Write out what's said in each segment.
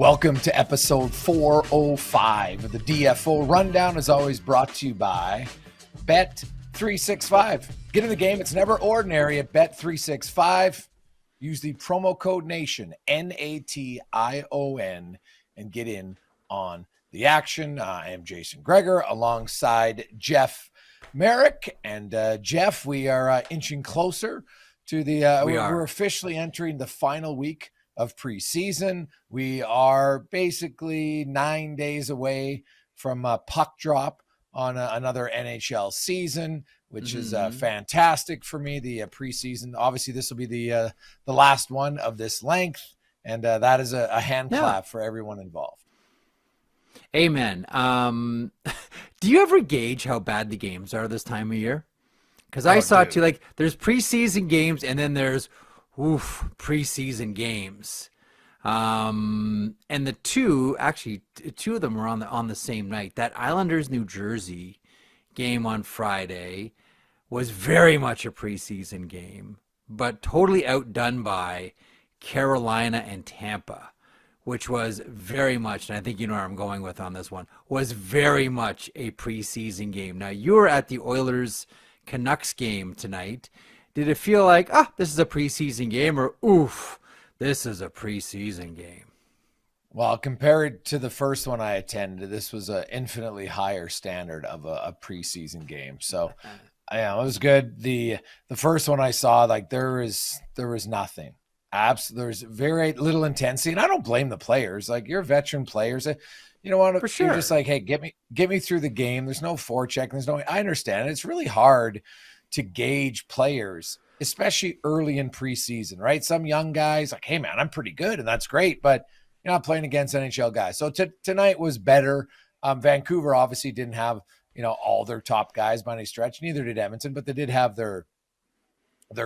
Welcome to episode 405 of the DFO Rundown, as always brought to you by Bet365. Get in the game. It's never ordinary at Bet365. Use the promo code NATION, NATION, and get in on the action. I am Jason Greger alongside Jeff Marek. And Jeff, we are inching closer to the we're officially entering the final week of preseason. We are basically 9 days away from a puck drop on another NHL season, which is fantastic for me. The preseason, obviously this will be the last one of this length, and that is a hand clap for everyone involved. Amen. Do you ever gauge how bad the games are this time of year? Because I saw it too, like there's preseason games and then there's preseason games. And the two of them were on the same night. That Islanders New Jersey game on Friday was very much a preseason game, but totally outdone by Carolina and Tampa, which was very much, and I think you know where I'm going with on this one, was very much a preseason game. Now, you were at the Oilers Canucks game tonight. Did it feel like, this is a preseason game, or this is a preseason game? Well, compared to the first one I attended, this was an infinitely higher standard of a preseason game. So, yeah, it was good. The first one I saw, like there was nothing. There's very little intensity, and I don't blame the players. Like, you're veteran players. You know what? For sure. You're just like, hey, get me through the game. There's no forecheck. I understand. It's really hard to gauge players, especially early in preseason, right? Some young guys like, hey man, I'm pretty good, and that's great, but you're not playing against NHL guys. So tonight was better. Vancouver obviously didn't have, all their top guys by any stretch. Neither did Edmonton, but they did have their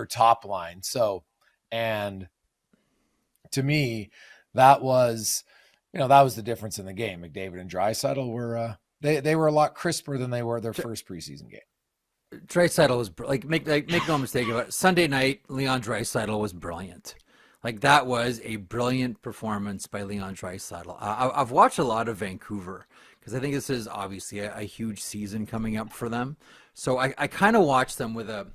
top line. So, and to me, that was the difference in the game. McDavid and Draisaitl were they were a lot crisper than they were their first preseason game. Draisaitl was make no mistake about it. Sunday night, Leon Draisaitl was brilliant. Like, that was a brilliant performance by Leon Draisaitl. I've watched a lot of Vancouver because I think this is obviously a huge season coming up for them. So I kind of watched them with an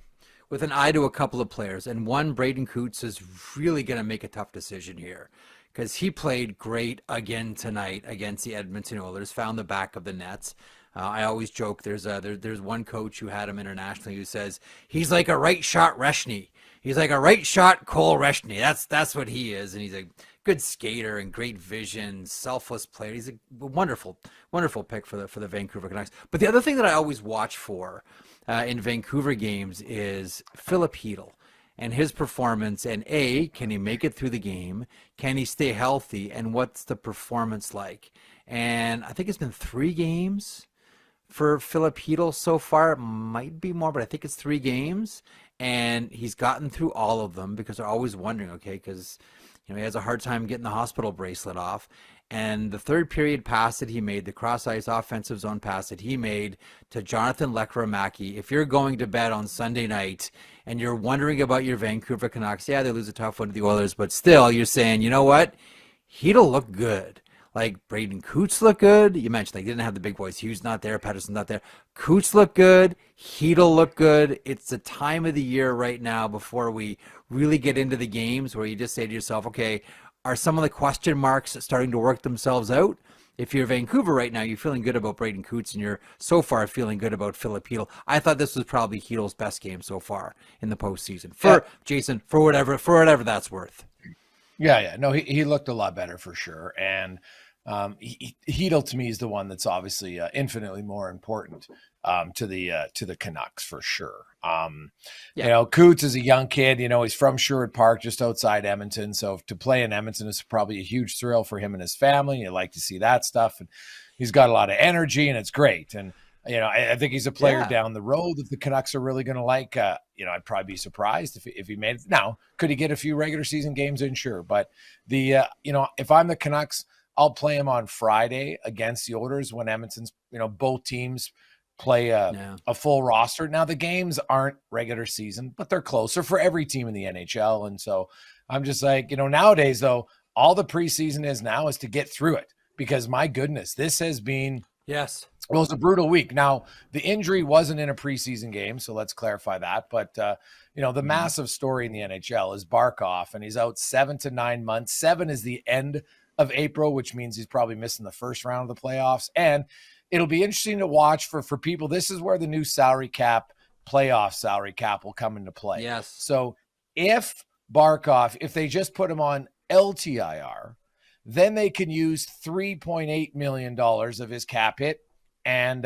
eye to a couple of players, and one, Braden Coots, is really going to make a tough decision here because he played great again tonight against the Edmonton Oilers, found the back of the nets. I always joke there's one coach who had him internationally who says he's like a right shot Reshny. He's like a right shot Cole Reshny. That's what he is, and he's a good skater and great vision, selfless player. He's a wonderful pick for the Vancouver Canucks. But the other thing that I always watch for in Vancouver games is Filip Chytil and his performance, and can he make it through the game? Can he stay healthy? And what's the performance like? And I think it's been 3 games for Filip Chytil so far. It might be more, but I think it's 3 games, and he's gotten through all of them because they're always wondering, because he has a hard time getting the hospital bracelet off. And the third period pass that he made, the cross-ice offensive zone pass that he made to Jonathan Lekkerimaki, if you're going to bed on Sunday night and you're wondering about your Vancouver Canucks, they lose a tough one to the Oilers, but still you're saying, you know what, Chytil look good. Like, Braden Coots looked good. You mentioned they didn't have the big boys. Hughes not there. Pettersson's not there. Coots looked good. Chytil looked good. It's the time of the year right now before we really get into the games where you just say to yourself, okay, are some of the question marks starting to work themselves out? If you're Vancouver right now, you're feeling good about Braden Coots, and you're so far feeling good about Filip Chytil. I thought this was probably Chytil's best game so far in the postseason. Jason, for whatever that's worth. Yeah. No, he looked a lot better for sure. And Chytil to me is the one that's obviously infinitely more important to the Canucks for sure. Coots is a young kid. He's from Sherwood Park, just outside Edmonton. So to play in Edmonton is probably a huge thrill for him and his family. You like to see that stuff, and he's got a lot of energy, and it's great. And I think he's a player down the road that the Canucks are really going to like. I'd probably be surprised if he made it. Now, could he get a few regular season games in? Sure. But if I'm the Canucks, I'll play him on Friday against the Oilers when Edmonton's, both teams play a full roster. Now, the games aren't regular season, but they're closer for every team in the NHL. And so I'm just like, nowadays, though, All the preseason is now is to get through it, because my goodness, this has been, Yes. well, it's a brutal week. Now, the injury wasn't in a preseason game, so let's clarify that. But, the massive story in the NHL is Barkov, and he's out 7 to 9 months. 7 is the end of April, which means he's probably missing the first round of the playoffs. And it'll be interesting to watch for people. This is where the new salary cap, playoff salary cap, will come into play. Yes. So if Barkov, if they just put him on LTIR, then they can use $3.8 million of his cap hit and,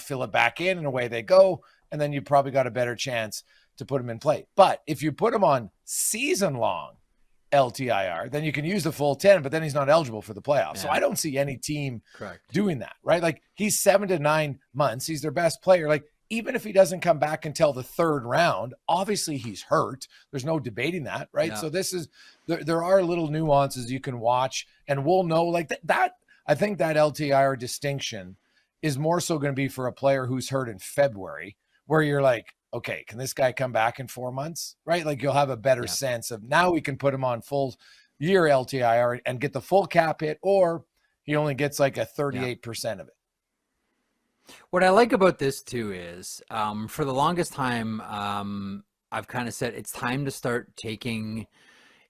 fill it back in, and away they go. And then you probably got a better chance to put him in play. But if you put him on season-long LTIR, then you can use the full 10, but then he's not eligible for the playoffs. So I don't see any team doing that, right? Like, he's 7 to 9 months. He's their best player. Like, even if he doesn't come back until the third round, obviously he's hurt. There's no debating that, right? Yeah. So this is, there are little nuances you can watch, and we'll know, like that. I think that LTIR distinction is more so going to be for a player who's hurt in February, where you're like, okay, can this guy come back in 4 months, right? Like, you'll have a better sense of, now we can put him on full year LTIR and get the full cap hit, or he only gets like a 38% of it. What I like about this too is, for the longest time, I've kind of said it's time to start taking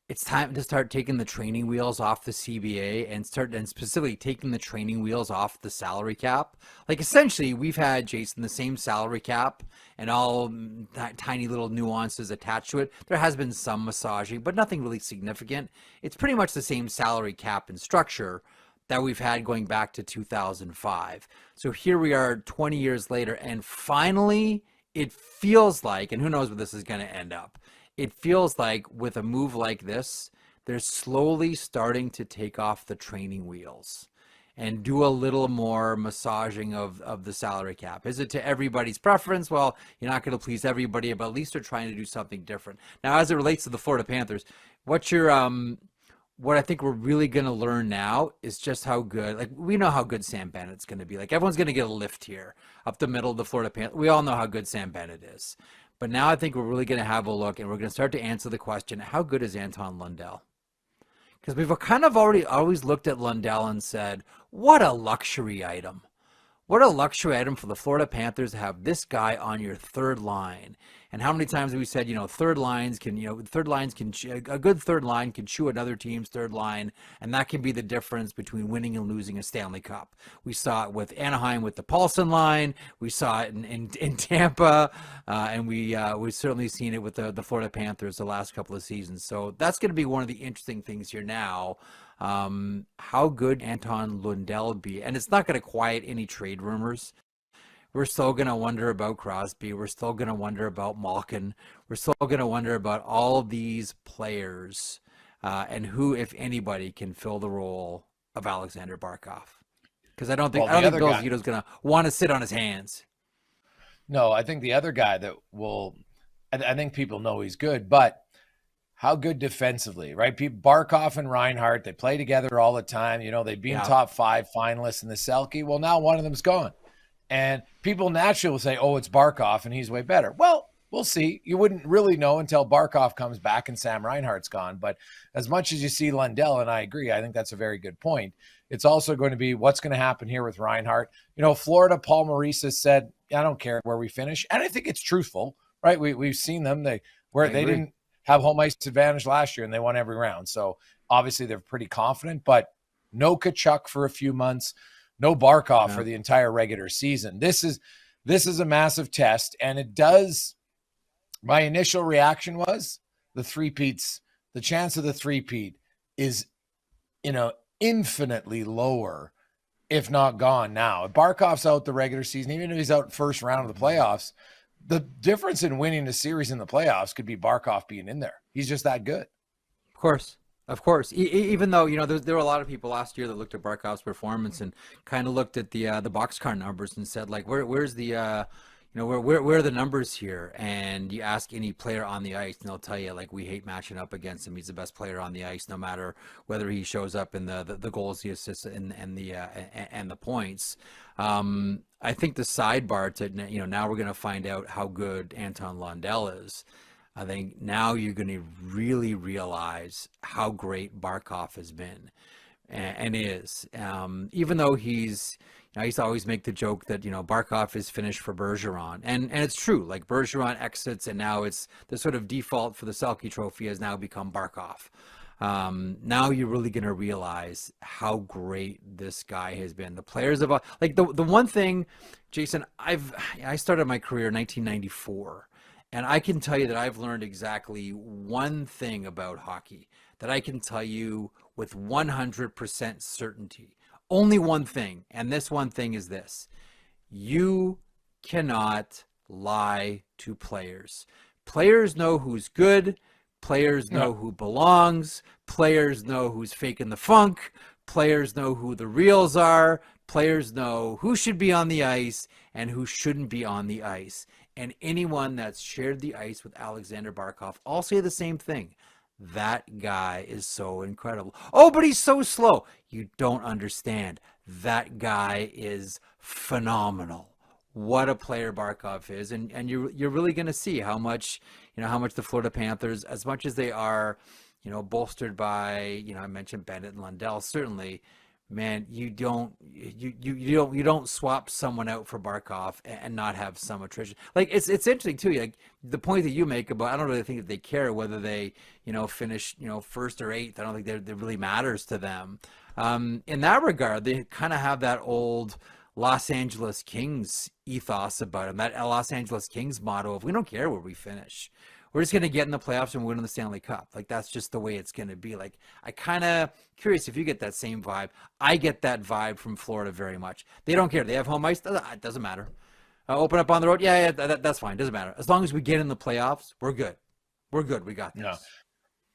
the training wheels off the CBA and specifically taking the training wheels off the salary cap. Like, essentially, we've had, Jason, the same salary cap and all that tiny little nuances attached to it. There has been some massaging, but nothing really significant. It's pretty much the same salary cap and structure that we've had going back to 2005. So here we are 20 years later, and finally it feels like, and who knows where this is going to end up, it feels like with a move like this, they're slowly starting to take off the training wheels and do a little more massaging of the salary cap. Is it to everybody's preference? Well, you're not going to please everybody, but at least they're trying to do something different. Now, as it relates to the Florida Panthers, what I think we're really going to learn now is just how good, like, we know how good Sam Bennett's going to be. Like, everyone's going to get a lift here up the middle of the Florida Panthers. We all know how good Sam Bennett is. But now I think we're really going to have a look, and we're going to start to answer the question, how good is Anton Lundell? Because we've kind of always looked at Lundell and said, what a luxury item. What a luxury item for the Florida Panthers to have this guy on your third line. And how many times have we said, a good third line can chew another team's third line, and that can be the difference between winning and losing a Stanley Cup. We saw it with Anaheim with the Paulson line. We saw it in Tampa, and we've certainly seen it with the Florida Panthers the last couple of seasons. So that's going to be one of the interesting things here now. How good Anton Lundell would be. And it's not going to quiet any trade rumors. We're still going to wonder about Crosby. We're still going to wonder about Malkin. We're still going to wonder about all of these players and who, if anybody, can fill the role of Aleksander Barkov. Because I don't think Bill Zito's going to want to sit on his hands. No, I think the other guy that I think people know he's good, but how good defensively, right? Barkov and Reinhart, they play together all the time. They've been top 5 finalists in the Selke. Well, now one of them's gone. And people naturally will say, oh, it's Barkov and he's way better. Well, we'll see. You wouldn't really know until Barkov comes back and Sam Reinhart's gone. But as much as you see Lundell, and I agree, I think that's a very good point, it's also going to be what's going to happen here with Reinhart. Florida, Paul Maurice has said, I don't care where we finish. And I think it's truthful, right? We've seen them. They didn't have home ice advantage last year and they won every round. So obviously they're pretty confident, but no Tkachuk for a few months. No Barkov for the entire regular season. This is a massive test, and it does. My initial reaction was the chance of the three-peat is, infinitely lower, if not gone now. If Barkov's out the regular season, even if he's out first round of the playoffs, the difference in winning the series in the playoffs could be Barkov being in there. He's just that good. Of course. Even though, there were a lot of people last year that looked at Barkov's performance and kind of looked at the boxcar numbers and said, like, where's the, where are the numbers here? And you ask any player on the ice and they'll tell you, like, we hate matching up against him. He's the best player on the ice, no matter whether he shows up in the goals, the assists, and the points. I think the sidebar to, now we're going to find out how good Anton Lundell is. I think now you're going to really realize how great Barkov has been and is. Even though I used to always make the joke that, Barkov is finished for Bergeron. And it's true. Like, Bergeron exits, and now it's the sort of default for the Selke Trophy has now become Barkov. Now you're really going to realize how great this guy has been. The players have, like, the one thing, Jason, I started my career in 1994. And I can tell you that I've learned exactly one thing about hockey that I can tell you with 100% certainty. Only one thing. And this one thing is this: you cannot lie to players. Players know who's good. Players know who belongs. Players know who's faking the funk. Players know who the reals are. Players know who should be on the ice and who shouldn't be on the ice. And anyone that's shared the ice with Aleksander Barkov, all say the same thing. That guy is so incredible. Oh, but he's so slow. You don't understand. That guy is phenomenal. What a player Barkov is. And you're really going to see how much the Florida Panthers, as much as they are, bolstered by, I mentioned Bennett and Lundell, certainly, man, you don't swap someone out for Barkov and not have some attrition. Like, it's interesting too. Like, the point that you make about, I don't really think that they care whether they finish first or eighth. I don't think that really matters to them. In that regard, they kind of have that old Los Angeles Kings ethos about them. That Los Angeles Kings motto of, we don't care where we finish. We're just going to get in the playoffs and win the Stanley Cup. Like, that's just the way it's going to be. Like, I kind of curious if you get that same vibe. I get that vibe from Florida very much. They don't care. They have home ice. It doesn't matter. Open up on the road. Yeah, that's fine. Doesn't matter. As long as we get in the playoffs, we're good. We're good. We got this. No.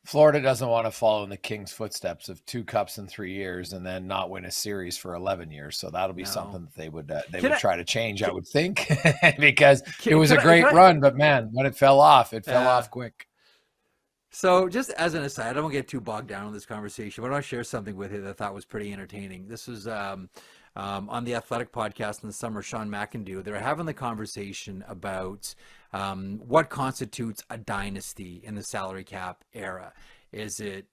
Florida doesn't want to follow in the Kings' footsteps of 2 cups in 3 years and then not win a series for 11 years. So that'll be something that they would try to change, I would think, because it was a great run. But man, when it fell off, fell off quick. So just as an aside, I don't want to get too bogged down in this conversation, but I want to share something with you that I thought was pretty entertaining. This was on the Athletic podcast in the summer. Sean McIndoe, they were having the conversation about what constitutes a dynasty in the salary cap era. Is it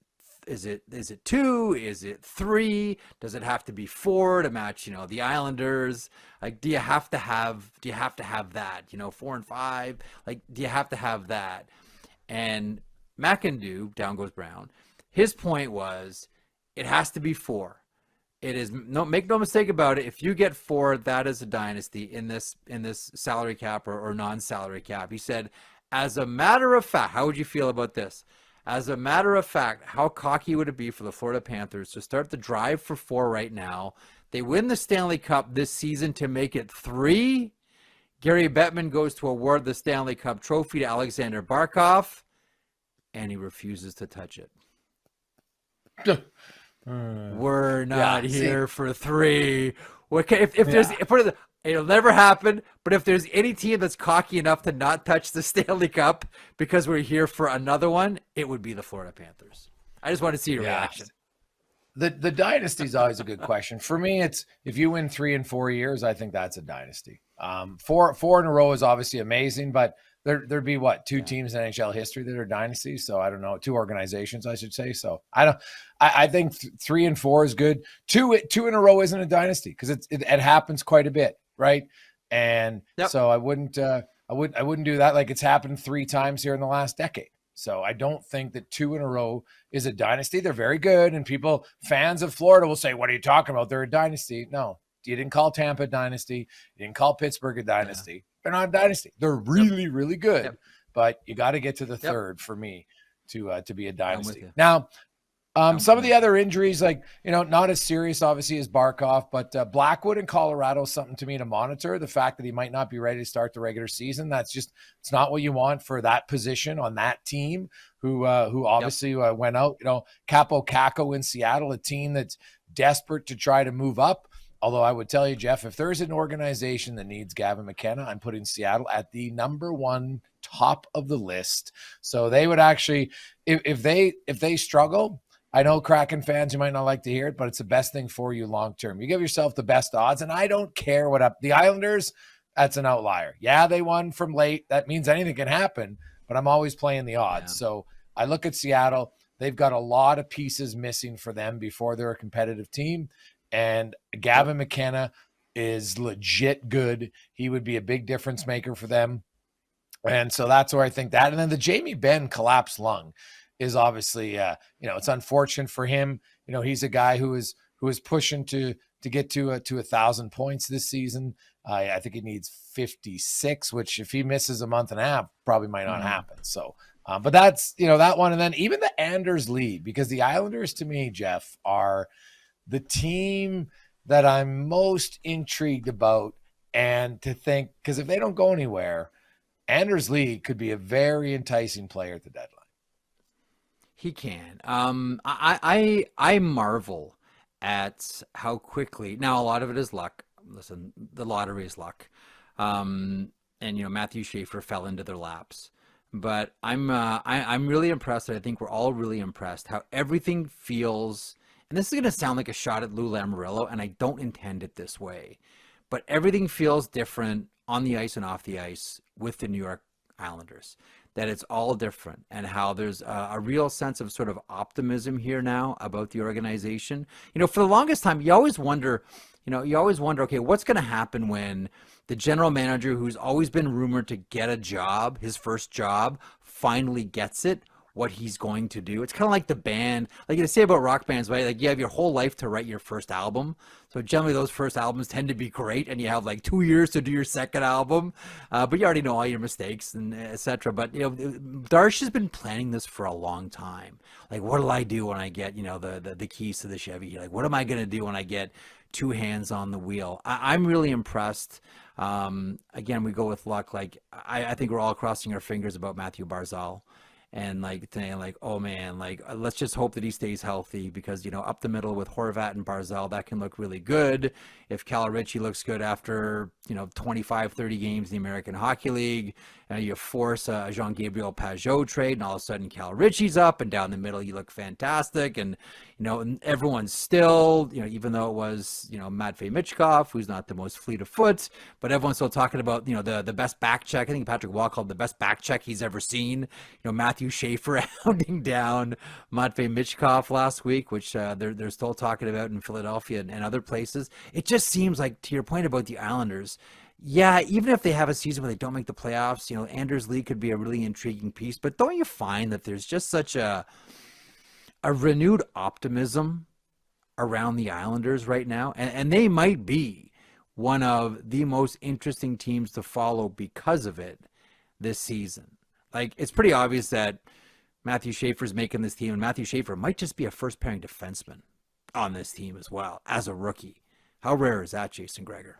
2? Is it 3? Does it have to be 4 to match, the Islanders? Like, do you have to have that, 4 and 5? Like, do you have to have that? And McIndoe, down goes Brown, his point was, it has to be 4. It is make no mistake about it. If you get 4, that is a dynasty in this salary cap or non-salary cap. He said, as a matter of fact, how would you feel about this? As a matter of fact, how cocky would it be for the Florida Panthers to start the drive for 4 right now? They win the Stanley Cup this season to make it 3. Gary Bettman goes to award the Stanley Cup trophy to Aleksander Barkov, and he refuses to touch it. We're not here for 3. It'll never happen. But if there's any team that's cocky enough to not touch the Stanley Cup because we're here for another one, it would be the Florida Panthers. I just want to see your reaction. The dynasty is always a good question. For me, it's if you win 3 and 4 years, I think that's a dynasty. 4 in a row is obviously amazing, but there'd be 2 teams in NHL history that are dynasties. So I don't know, 2 organizations, I should say. So I think 3 and 4 is good. 2 in a row isn't a dynasty because it happens quite a bit, right? And so I wouldn't do that. Like, it's happened 3 times here in the last decade. So I don't think that 2 in a row is a dynasty. They're very good, and fans of Florida will say, "What are you talking about? They're a dynasty." No, you didn't call Tampa a dynasty. You didn't call Pittsburgh a dynasty. Yeah. They're not a dynasty. They're really, really good, but you got to get to the 3rd for me to be a dynasty. Now, some of the other injuries, not as serious, obviously, as Barkov, but Blackwood in Colorado is something to me to monitor. The fact that he might not be ready to start the regular season, it's not what you want for that position on that team who obviously went out. Capo Caco in Seattle, a team that's desperate to try to move up. Although I would tell you, Jeff, if there's an organization that needs Gavin McKenna, I'm putting Seattle at the number 1 top of the list. So they would actually, if they struggle, I know Kraken fans, you might not like to hear it, but it's the best thing for you long term. You give yourself the best odds, and I don't care the Islanders, that's an outlier. Yeah, they won from late. That means anything can happen. but I'm always playing the odds. Yeah. So I look at Seattle. They've got a lot of pieces missing for them before they're a competitive team. And Gavin McKenna is legit good. He would be a big difference maker for them. And so that's where I think that. And then the Jamie Benn collapsed lung is obviously, it's unfortunate for him. He's a guy who is pushing to get to 1,000 points this season. I think he needs 56, which if he misses a month and a half, probably might not happen. So, but that's, that one. And then even the Anders lead, because the Islanders to me, Jeff, are the team that I'm most intrigued about. And to think, because if they don't go anywhere, Anders Lee could be a very enticing player at the deadline. He can. I marvel at how quickly. Now, a lot of it is luck. Listen, the lottery is luck. And Matthew Schaefer fell into their laps. But I'm really impressed. And I think we're all really impressed how everything feels. And this is going to sound like a shot at Lou Lamoriello, and I don't intend it this way. But everything feels different on the ice and off the ice with the New York Islanders, that it's all different, and how there's a real sense of sort of optimism here now about the organization. For the longest time, you always wonder, okay, what's going to happen when the general manager, who's always been rumored to get a job, his first job, finally gets it, what he's going to do. It's kind of like the band, like you say about rock bands, right? Like you have your whole life to write your first album. So generally those first albums tend to be great, and you have like 2 years to do your second album. But you already know all your mistakes and etc. But Darsh has been planning this for a long time. Like, what will I do when I get, the keys to the Chevy? Like, what am I going to do when I get 2 hands on the wheel? I'm really impressed. Again, we go with luck. Like, I think we're all crossing our fingers about Matthew Barzal. And saying oh man, let's just hope that he stays healthy, because up the middle with Horvat and Barzal, that can look really good. If Cal Ritchie looks good after 25, 30 games in the American Hockey League, you force a Jean-Gabriel Pageau trade, and all of a sudden Cal Ritchie's up, and down the middle you look fantastic, and and everyone's still even though it was Matvei Michkov, who's not the most fleet of foot, but everyone's still talking about the best back check. I think Patrick Waugh called the best back check he's ever seen. Matthew Schaefer hounding down Matvei Michkov last week, which they're still talking about in Philadelphia and other places. It just seems like, to your point about the Islanders, yeah, even if they have a season where they don't make the playoffs, Anders Lee could be a really intriguing piece. But don't you find that there's just such a renewed optimism around the Islanders right now? And they might be one of the most interesting teams to follow because of it this season. Like, it's pretty obvious that Matthew Schaefer's making this team, and Matthew Schaefer might just be a first-pairing defenseman on this team as well, as a rookie. How rare is that, Jason Gregor?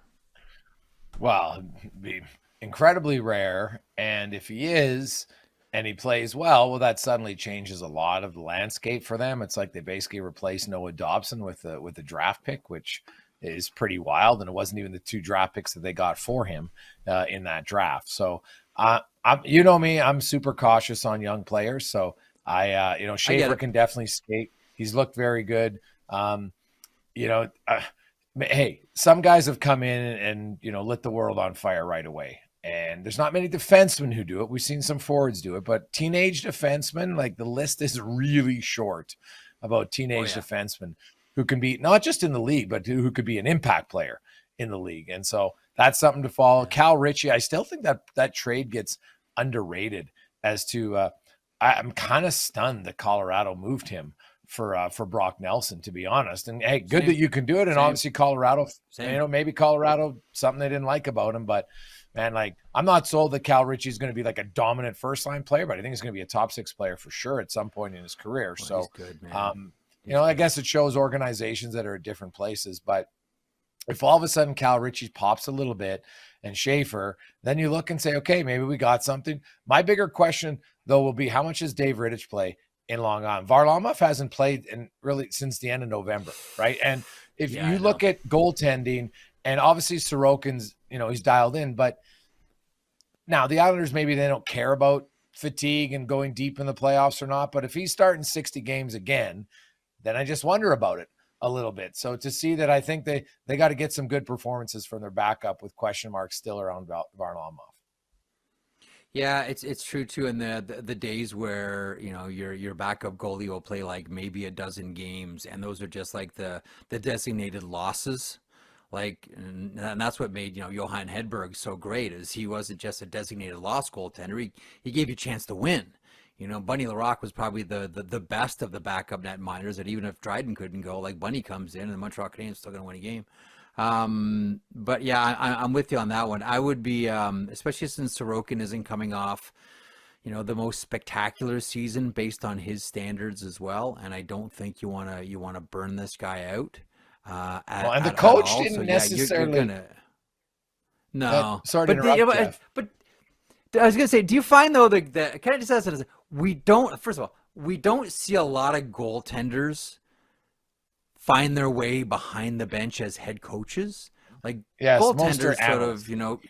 Well, it'd be incredibly rare, and if he is, and he plays well, that suddenly changes a lot of the landscape for them. It's like they basically replaced Noah Dobson with a draft pick, which is pretty wild, and it wasn't even the 2 draft picks that they got for him in that draft. So, me, I'm super cautious on young players. So Schaefer can definitely skate. He's looked very good. Hey, some guys have come in and lit the world on fire right away. And there's not many defensemen who do it. We've seen some forwards do it, but teenage defensemen, like, the list is really short about teenage defensemen who can be not just in the league, but who could be an impact player in the league. And so that's something to follow. Yeah. Cal Ritchie, I still think that trade gets underrated as to I'm kind of stunned that Colorado moved him for Brock Nelson, to be honest. And hey, good that you can do it. And obviously Colorado, maybe Colorado, something they didn't like about him, but man, I'm not sold that Cal Ritchie is going to be like a dominant first line player, but I think he's going to be a top 6 player for sure at some point in his career. Well, so he's good, man. I guess it shows organizations that are at different places, but if all of a sudden Cal Ritchie pops a little bit and Schaefer, then you look and say, okay, maybe we got something. My bigger question, though, will be how much does Dave Rittich play in Long Island? Varlamov hasn't played really since the end of November, right? And if you look at goaltending, and obviously Sorokin's, he's dialed in, but now the Islanders, maybe they don't care about fatigue and going deep in the playoffs or not, but if he's starting 60 games again, then I just wonder about it a little bit. So to see that, I think they got to get some good performances from their backup with question marks still around Varlamov. Yeah, it's true too. In the days where your backup goalie will play like maybe a dozen games, and those are just like the designated losses. Like, and that's what made Johan Hedberg so great, is he wasn't just a designated loss goaltender. He gave you a chance to win. Bunny Larocque was probably the best of the backup net minors. That even if Dryden couldn't go, like Bunny comes in, and the Montreal Canadiens still going to win a game. But yeah, I'm with you on that one. I would be, especially since Sorokin isn't coming off, the most spectacular season based on his standards as well. And I don't think you wanna burn this guy out. And the At coach all. didn't So yeah, you're necessarily. gonna no. Sorry to But interrupt, Jeff. but I was gonna say, do you find though that can I just ask this? We don't. First of all, we don't see a lot of goaltenders find their way behind the bench as head coaches. Like Yes, most are goaltenders sort analysts. of,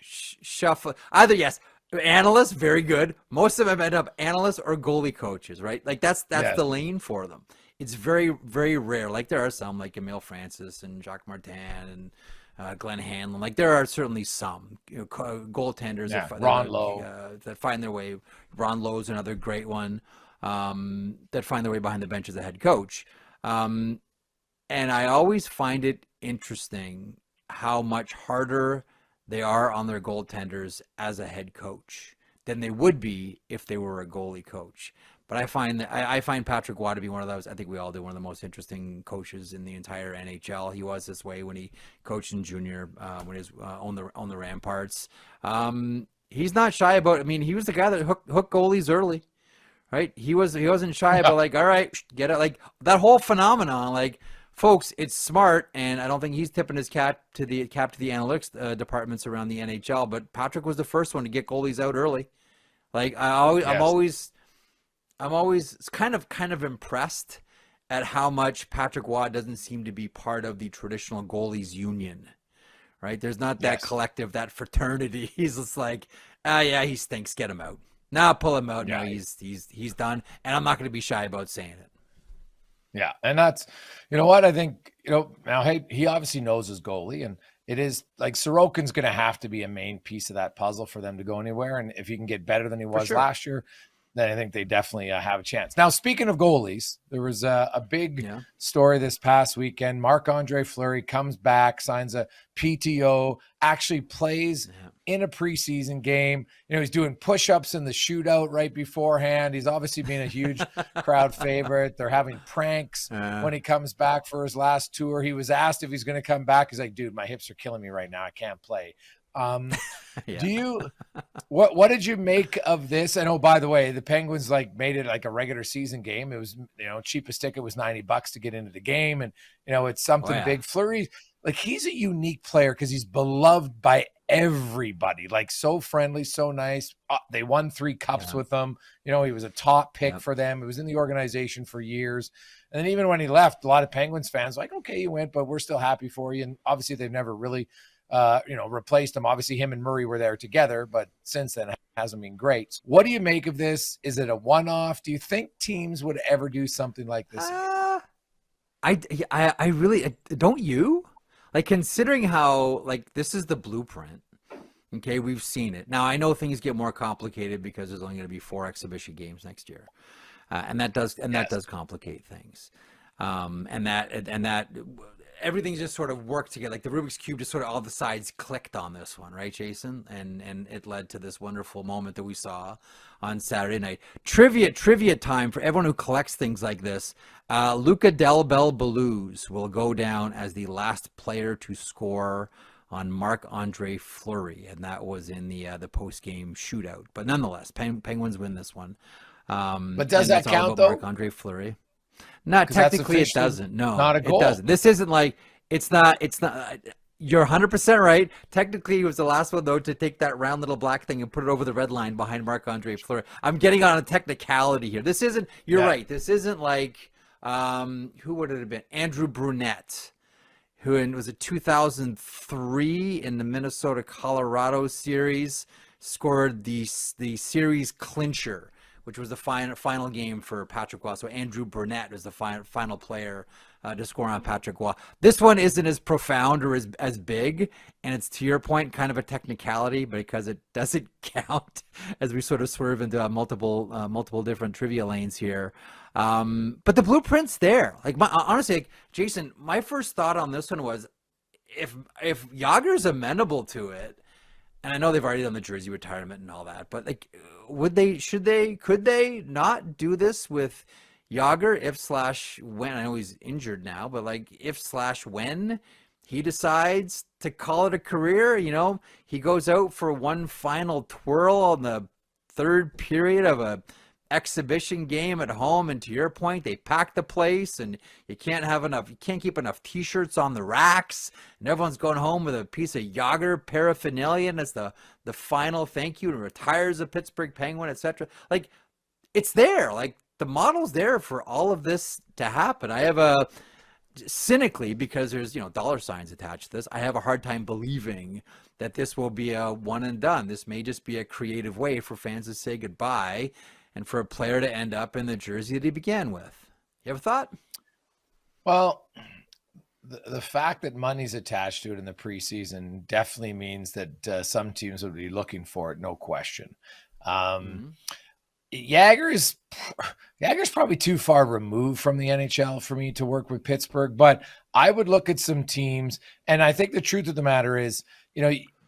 shuffle. Either, yes, analysts, very good. Most of them end up analysts or goalie coaches, right? Like that's Yes. the lane for them. It's very, very rare. Like there are some like Emile Francis and Jacques Martin and Glenn Hanlon. Like there are certainly some goaltenders Yeah, Ron Lowe. that find their way. Ron Lowe's another great one, that find their way behind the bench as a head coach. And I always find it interesting how much harder they are on their goaltenders as a head coach than they would be if they were a goalie coach. But I find Patrick Waugh to be one of those. I think we all do, one of the most interesting coaches in the entire NHL. He was this way when he coached in junior, when he was on the Ramparts. He's not shy about. I mean, he was the guy that hooked goalies early, right? He wasn't shy about like, all right, get it, like that whole phenomenon, like. Folks, it's smart, and I don't think he's tipping his cap to the analytics departments around the NHL. But Patrick was the first one to get goalies out early. Like I'm always kind of impressed at how much Patrick Waugh doesn't seem to be part of the traditional goalies union. Right? There's not that collective, that fraternity. He's just like, yeah, he stinks. Get him out. Now pull him out. Yeah. No, he's done, and I'm not going to be shy about saying it. Yeah, and that's, what I think, now, hey, he obviously knows his goalie, and it is like Sorokin's going to have to be a main piece of that puzzle for them to go anywhere. And if he can get better than he was last year, then I think they definitely have a chance. Now, speaking of goalies, there was a big story this past weekend. Marc-Andre Fleury comes back, signs a PTO, actually plays in a preseason game. He's doing push-ups in the shootout right beforehand. He's obviously been a huge crowd favorite. They're having pranks when he comes back for his last tour. He was asked if he's going to come back. He's like, dude, my hips are killing me right now. I can't play. Do you what did you make of this? And by the way, the Penguins made it like a regular season game. It was cheapest ticket was $90 to get into the game, and it's something big. Fleury, he's a unique player because he's beloved by everybody, so friendly, so nice. They won 3 cups with him. He was a top pick for them. He was in the organization for years. And then even when he left, a lot of Penguins fans like, okay, you went, but we're still happy for you. And obviously they've never really replaced him. Obviously him and Murray were there together, but since then it hasn't been great. What do you make of this? Is it a one-off? Do you think teams would ever do something like this again? I really don't. You considering how this is the blueprint. Okay, we've seen it. Now I know things get more complicated because there's only going to be 4 exhibition games next year, and that does complicate things. And that everything's just sort of worked together. Like the Rubik's Cube, just sort of all the sides clicked on this one, right, Jason? And it led to this wonderful moment that we saw on Saturday night. Trivia time for everyone who collects things like this. Luca Del Bel Belouz will go down as the last player to score on Marc-Andre Fleury, and that was in the post-game shootout. But nonetheless, Penguins win this one. But does that count, though? Marc-Andre Fleury. Not technically, it doesn't. No, not a goal. It doesn't. This isn't it's not. You're 100% right. Technically, he was the last one, though, to take that round little black thing and put it over the red line behind Marc-Andre Fleury. I'm getting on a technicality here. This isn't. You're right. This isn't who would it have been? Andrew Brunette, who was it 2003 in the Minnesota-Colorado series, scored the series clincher which was the final game for Patrick Roy. So Andrew Burnett was the final player to score on Patrick Roy. This one isn't as profound or as big, and it's, to your point, kind of a technicality, because it doesn't count as we sort of swerve into multiple different trivia lanes here. But the blueprint's there. Like, honestly, like, Jason, my first thought on this one was, if Jágr's amenable to it, and I know they've already done the jersey retirement and all that, but like, could they not do this with Jágr if/when, I know he's injured now, but like if/when he decides to call it a career, he goes out for one final twirl on the third period of a exhibition game at home, and to your point, they pack the place, and you can't keep enough t-shirts on the racks, and everyone's going home with a piece of Jágr paraphernalia, and it's the final thank you, and retires a Pittsburgh Penguin, etc. Like, it's there. Like, the model's there for all of this to happen. I have cynically, because there's dollar signs attached to this, I have a hard time believing that this will be a one and done. This may just be a creative way for fans to say goodbye, and for a player to end up in the jersey that he began with. You have a thought? Well, the fact that money's attached to it in the preseason definitely means that some teams would be looking for it, no question. Jágr's probably too far removed from the NHL for me to work with Pittsburgh, but I would look at some teams, and I think the truth of the matter is,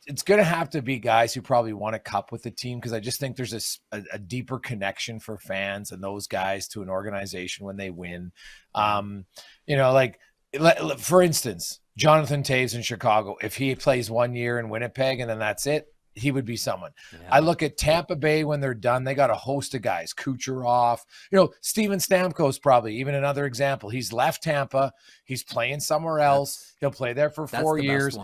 it's going to have to be guys who probably won a cup with the team, because I just think there's a deeper connection for fans and those guys to an organization when they win. Like, for instance, Jonathan Toews in Chicago, if he plays 1 year in Winnipeg and then that's it, he would be someone. Yeah. I look at Tampa Bay when they're done, they got a host of guys, Kucherov, Steven Stamkos, probably even another example. He's left Tampa. He's playing somewhere else. He'll play there for 4 years.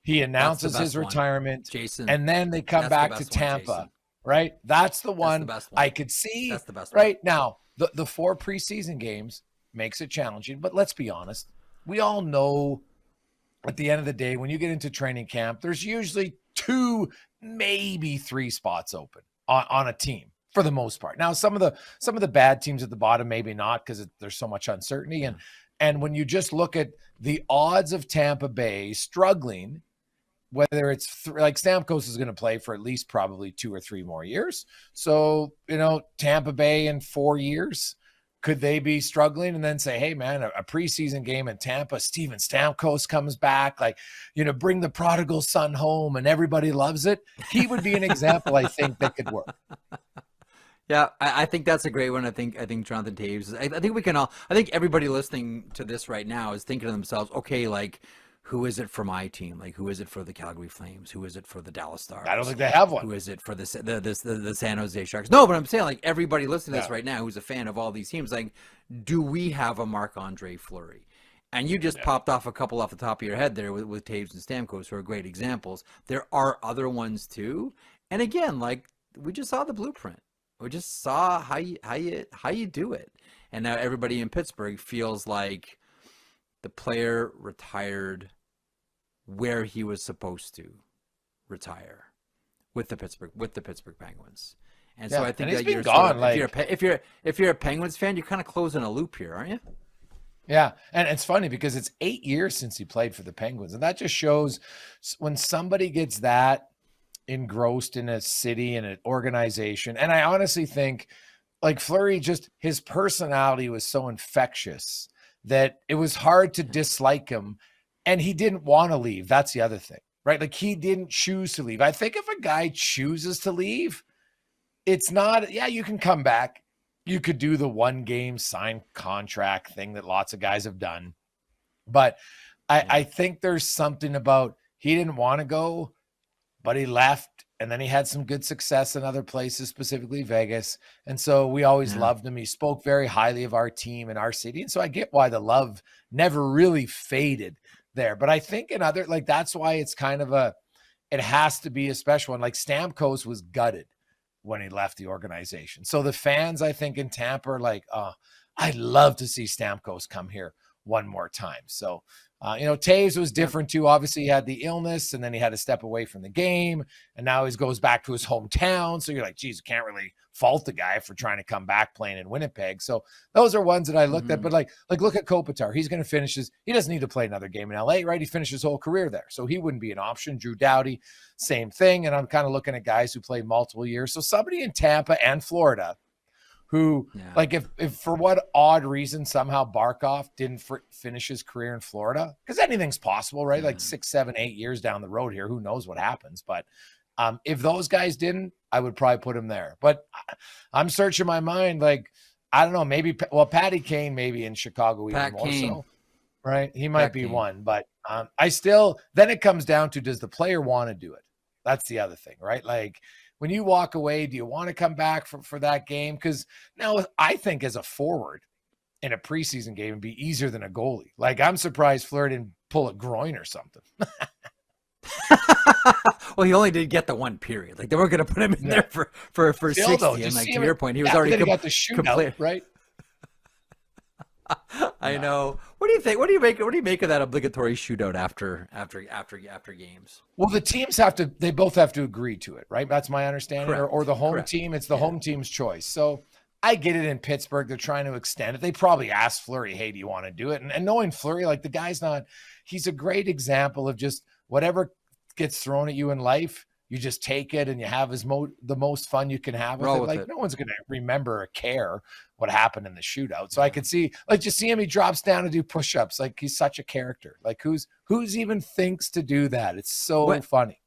He announces his retirement, Jason, and then they come back to Tampa, right? That's the one I could see. That's the best one. Right now, the 4 preseason games makes it challenging, but let's be honest. We all know at the end of the day, when you get into training camp, there's usually 2, maybe 3 spots open on a team for the most part. Now, some of the bad teams at the bottom, maybe not, because there's so much uncertainty. And when you just look at the odds of Tampa Bay struggling, whether it's like Stamkos is going to play for at least probably 2 or 3 more years. So, Tampa Bay in 4 years, could they be struggling and then say, hey man, a preseason game in Tampa, Steven Stamkos comes back, bring the prodigal son home and everybody loves it. He would be an example, I think, that could work. Yeah, I think that's a great one. I think Jonathan Toews. I think everybody listening to this right now is thinking to themselves, okay, like, who is it for my team? Like, who is it for the Calgary Flames? Who is it for the Dallas Stars? I don't think they have one. Who is it for the San Jose Sharks? No, but I'm saying, like, everybody listening to this right now who's a fan of all these teams, like, do we have a Marc-Andre Fleury? And you just popped off a couple off the top of your head there with Toews and Stamkos, who are great examples. There are other ones too. And again, like, we just saw the blueprint. We just saw how you do it. And now everybody in Pittsburgh feels like the player retired where he was supposed to retire, with the Pittsburgh Penguins. And so I think that you're gone. If you're a Penguins fan, you're kind of closing a loop here, aren't you? Yeah, and it's funny because it's 8 years since he played for the Penguins, and that just shows when somebody gets that engrossed in a city and an organization. And I honestly think, like, Fleury, just his personality was so infectious that it was hard to dislike him, and he didn't want to leave. That's the other thing, right? Like, he didn't choose to leave. I think if a guy chooses to leave, it's not, you can come back. You could do the 1 game sign contract thing that lots of guys have done. But I think there's something about, he didn't want to go, but he left. And then he had some good success in other places, specifically Vegas. And so we always loved him. He spoke very highly of our team and our city. And so I get why the love never really faded there. But I think in other, like, that's why it's kind of it has to be a special one. Like, Stamkos was gutted when he left the organization. So the fans, I think, in Tampa are like, I'd love to see Stamkos come here one more time. So Taves was different too. Obviously, he had the illness, and then he had to step away from the game, and now he goes back to his hometown. So you're like, geez, you can't really fault the guy for trying to come back playing in Winnipeg. So those are ones that I looked at. But like look at Kopitar. He's going to finish he doesn't need to play another game in LA, right? He finished his whole career there, so he wouldn't be an option. Drew Doughty, same thing. And I'm kind of looking at guys who played multiple years. So somebody in Tampa and Florida who, like, if for what odd reason somehow Barkov didn't finish his career in Florida, because anything's possible, right? Like 6, 7, 8 years down the road here, who knows what happens. But if those guys didn't, I would probably put him there. But I'm searching my mind, like, I don't know, maybe, Patty Kane maybe in Chicago even more so, right? He might be one. But then it comes down to, does the player want to do it? That's the other thing, right? Like, when you walk away, do you want to come back for that game? Because now I think as a forward in a preseason game, it'd be easier than a goalie. Like, I'm surprised Fleury didn't pull a groin or something. Well, he only did get the one period. Like, they weren't going to put him in there for 60. Though, and like, to your point, he was already got the shootout, right? I know. What do you think? What do you make of that obligatory shootout after games? Well, the teams they both have to agree to it, right? That's my understanding. Or the home team, it's the home team's choice. So I get it in Pittsburgh. They're trying to extend it. They probably asked Fleury, hey, do you want to do it? And knowing Fleury, like, the guy's he's a great example of just whatever gets thrown at you in life, you just take it and you have the most fun you can have with it. Like, no one's going to remember or care what happened in the shootout. So I could see, like, just see him, he drops down to do push-ups. Like, he's such a character. Like, who's even thinks to do that? It's so funny.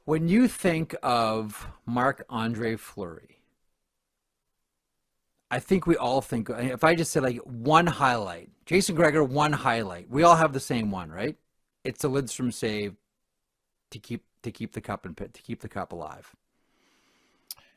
When you think of Marc-Andre Fleury, I think we all think, if I just said, like, one highlight, Jason Gregor, one highlight, we all have the same one, right? It's a Lidstrom save to keep the cup and to keep the cup alive.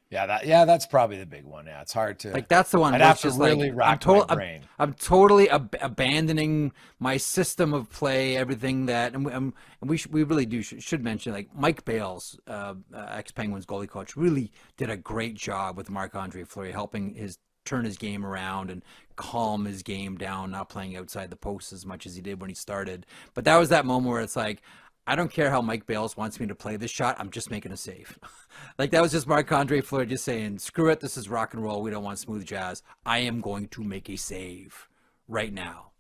That's probably the big one. Yeah, it's hard to, like, that's the one. I'd have to really rack my brain. I'm totally abandoning my system of play, everything that, and we really should mention, like, Mike Bales, ex-Penguins goalie coach, really did a great job with Marc-Andre Fleury, helping turn his game around and calm his game down, not playing outside the post as much as he did when he started. But that was that moment where it's like, I don't care how Mike Bales wants me to play this shot. I'm just making a save. Like, that was just Marc-Andre Fleury just saying, screw it. This is rock and roll. We don't want smooth jazz. I am going to make a save right now.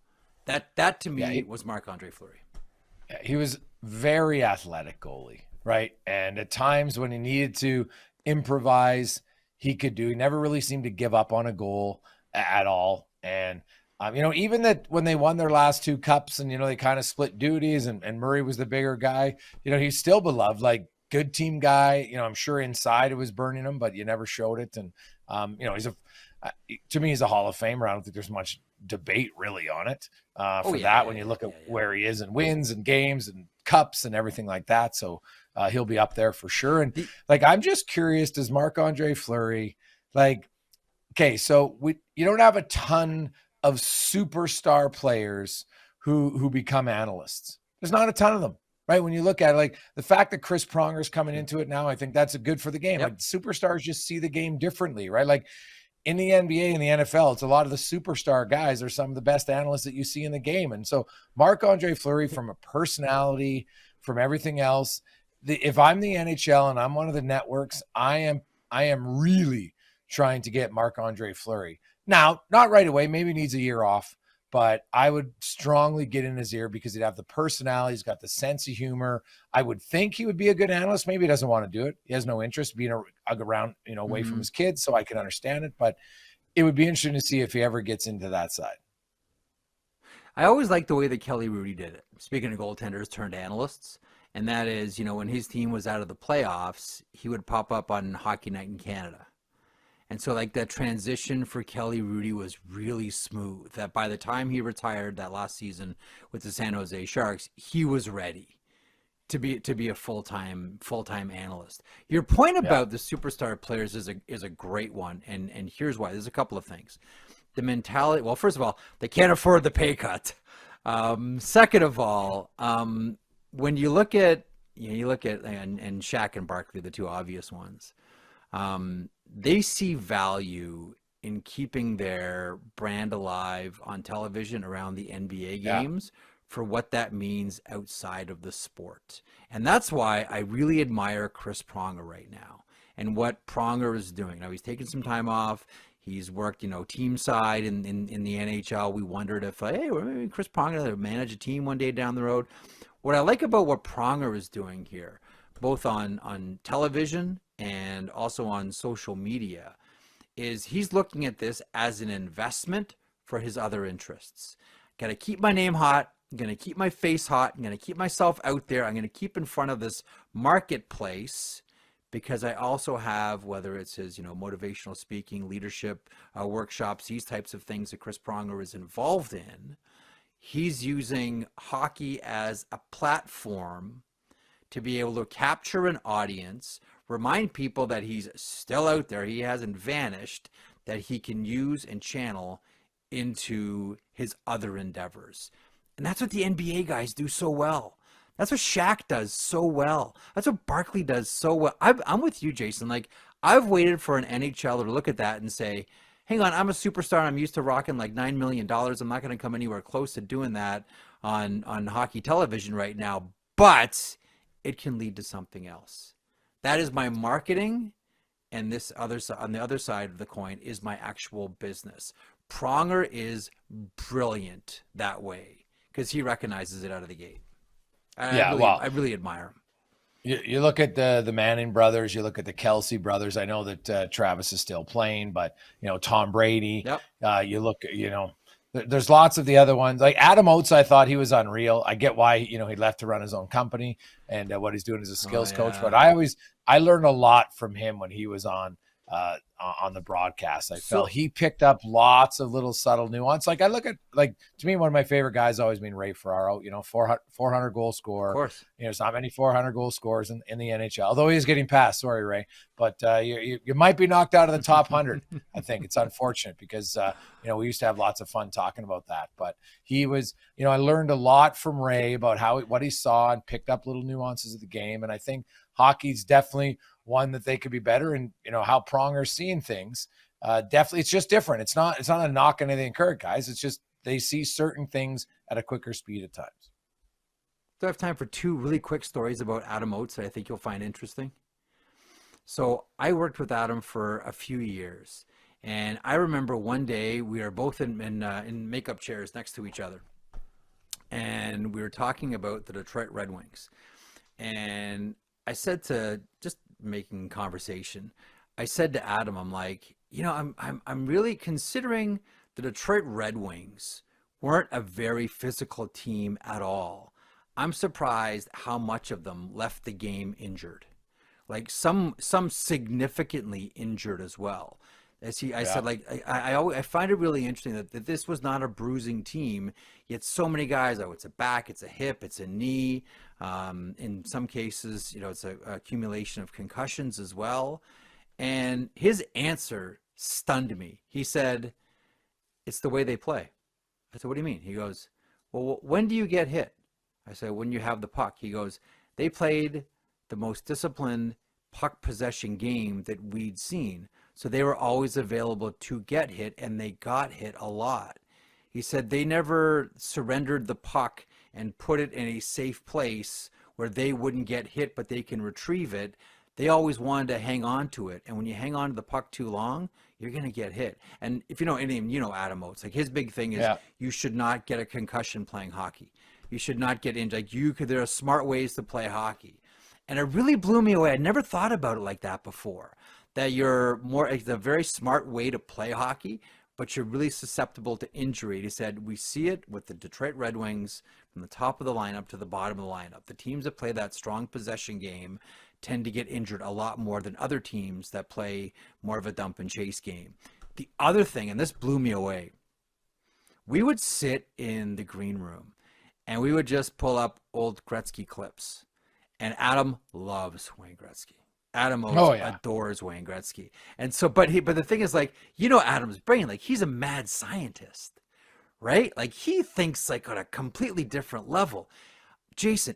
That to me was Marc-Andre Fleury. Yeah, he was very athletic goalie, right? And at times when he needed to improvise, he could do. He never really seemed to give up on a goal at all. And even that when they won their last 2 cups and, they kind of split duties and Murray was the bigger guy, he's still beloved, like, good team guy. I'm sure inside it was burning him, but you never showed it. And, to me, he's a Hall of Famer. I don't think there's much debate really on it when you look at where he is and wins and games and cups and everything like that. So he'll be up there for sure. And I'm just curious, does Marc-Andre Fleury, so you don't have a ton of superstar players who become analysts. There's not a ton of them, right? When you look at it, like, the fact that Chris Pronger's coming into it now, I think that's good for the game. Like, superstars just see the game differently, right? Like, in the NBA and the NFL, it's a lot of the superstar guys are some of the best analysts that you see in the game. And so Marc-Andre Fleury, from a personality, from everything else, if I'm the NHL and I'm one of the networks, I am really trying to get Marc-Andre Fleury. Now, not right away, maybe needs a year off, but I would strongly get in his ear because he'd have the personality. He's got the sense of humor. I would think he would be a good analyst. Maybe he doesn't want to do it. He has no interest being around, away from his kids, so I can understand it. But it would be interesting to see if he ever gets into that side. I always liked the way that Kelly Rudy did it. Speaking of goaltenders turned analysts, and that is, when his team was out of the playoffs, he would pop up on Hockey Night in Canada. And so, like, that transition for Kelly Rudy was really smooth, that by the time he retired that last season with the San Jose Sharks, he was ready to be a full-time analyst. Your point about the superstar players is a great one. And here's why. There's a couple of things. The mentality, well, first of all, they can't afford the pay cut. Second of all, when you look at and Shaq and Barkley, the two obvious ones, they see value in keeping their brand alive on television around the NBA games for what that means outside of the sport. And that's why I really admire Chris Pronger right now and what Pronger is doing. Now, he's taking some time off. He's worked, team side in the NHL. We wondered if, hey, maybe Chris Pronger will manage a team one day down the road. What I like about what Pronger is doing here, both on television and also on social media, is he's looking at this as an investment for his other interests. Got to keep my name hot. I'm going to keep my face hot. I'm going to keep myself out there. I'm going to keep in front of this marketplace because I also have, whether it's his, motivational speaking, leadership workshops, these types of things that Chris Pronger is involved in. He's using hockey as a platform to be able to capture an audience, remind people that he's still out there, he hasn't vanished, that he can use and channel into his other endeavors. And that's what the NBA guys do so well. That's what Shaq does so well. That's what Barkley does so well. I'm with you, Jason. Like, I've waited for an NHLer to look at that and say, hang on, I'm a superstar. I'm used to rocking like $9 million. I'm not going to come anywhere close to doing that on hockey television right now. But it can lead to something else. That is my marketing, and this other on the other side of the coin is my actual business. Pronger is brilliant that way because he recognizes it out of the gate. I really admire him. You look at the Manning brothers, you look at the Kelsey brothers. I know that Travis is still playing, but Tom Brady. Yep. You look, there's lots of the other ones. Like Adam Oats, I thought he was unreal. I get why he left to run his own company and what he's doing as a skills coach. But I learned a lot from him when he was on the broadcast. I felt he picked up lots of little subtle nuance. Like I look at, to me, one of my favorite guys always been Ray Ferraro, 400 goal scorer. Of course. There's not many 400 goal scorers in the NHL, although he's getting passed. Sorry, Ray, but you might be knocked out of the top 100. I think it's unfortunate because, we used to have lots of fun talking about that, but he was, I learned a lot from Ray about what he saw and picked up little nuances of the game. And I think hockey's definitely one that they could be better in, how Pronger's seeing things. Definitely, it's just different. It's not a knock on anything, Kurt, guys. It's just they see certain things at a quicker speed at times. So I have time for two really quick stories about Adam Oats that I think you'll find interesting. So I worked with Adam for a few years, and I remember one day we were both in makeup chairs next to each other, and we were talking about the Detroit Red Wings, and I said to just making conversation, I said to Adam, I'm like, I'm really considering the Detroit Red Wings weren't a very physical team at all. I'm surprised how much of them left the game injured, like some significantly injured as well. I said, like, I find it really interesting that this was not a bruising team, yet so many guys, it's a back, it's a hip, it's a knee. In some cases, it's an accumulation of concussions as well. And his answer stunned me. He said, it's the way they play. I said, what do you mean? He goes, well, when do you get hit? I said, when you have the puck. He goes, they played the most disciplined puck possession game that we'd seen. So they were always available to get hit, and they got hit a lot. He said they never surrendered the puck and put it in a safe place where they wouldn't get hit, but they can retrieve it. They always wanted to hang on to it. And when you hang on to the puck too long, you're going to get hit. And if you know anything, Adam Oats. Like, his big thing is you should not get a concussion playing hockey. You should not get injured. There are smart ways to play hockey. And it really blew me away. I never thought about it like that before. That it's a very smart way to play hockey, but you're really susceptible to injury. He said, we see it with the Detroit Red Wings from the top of the lineup to the bottom of the lineup. The teams that play that strong possession game tend to get injured a lot more than other teams that play more of a dump and chase game. The other thing, and this blew me away, we would sit in the green room and we would just pull up old Gretzky clips. And Adam loves Wayne Gretzky. Adam Oats adores Wayne Gretzky. And so, but the thing is, like, Adam's brain, like, he's a mad scientist, right? Like, he thinks like on a completely different level. Jason,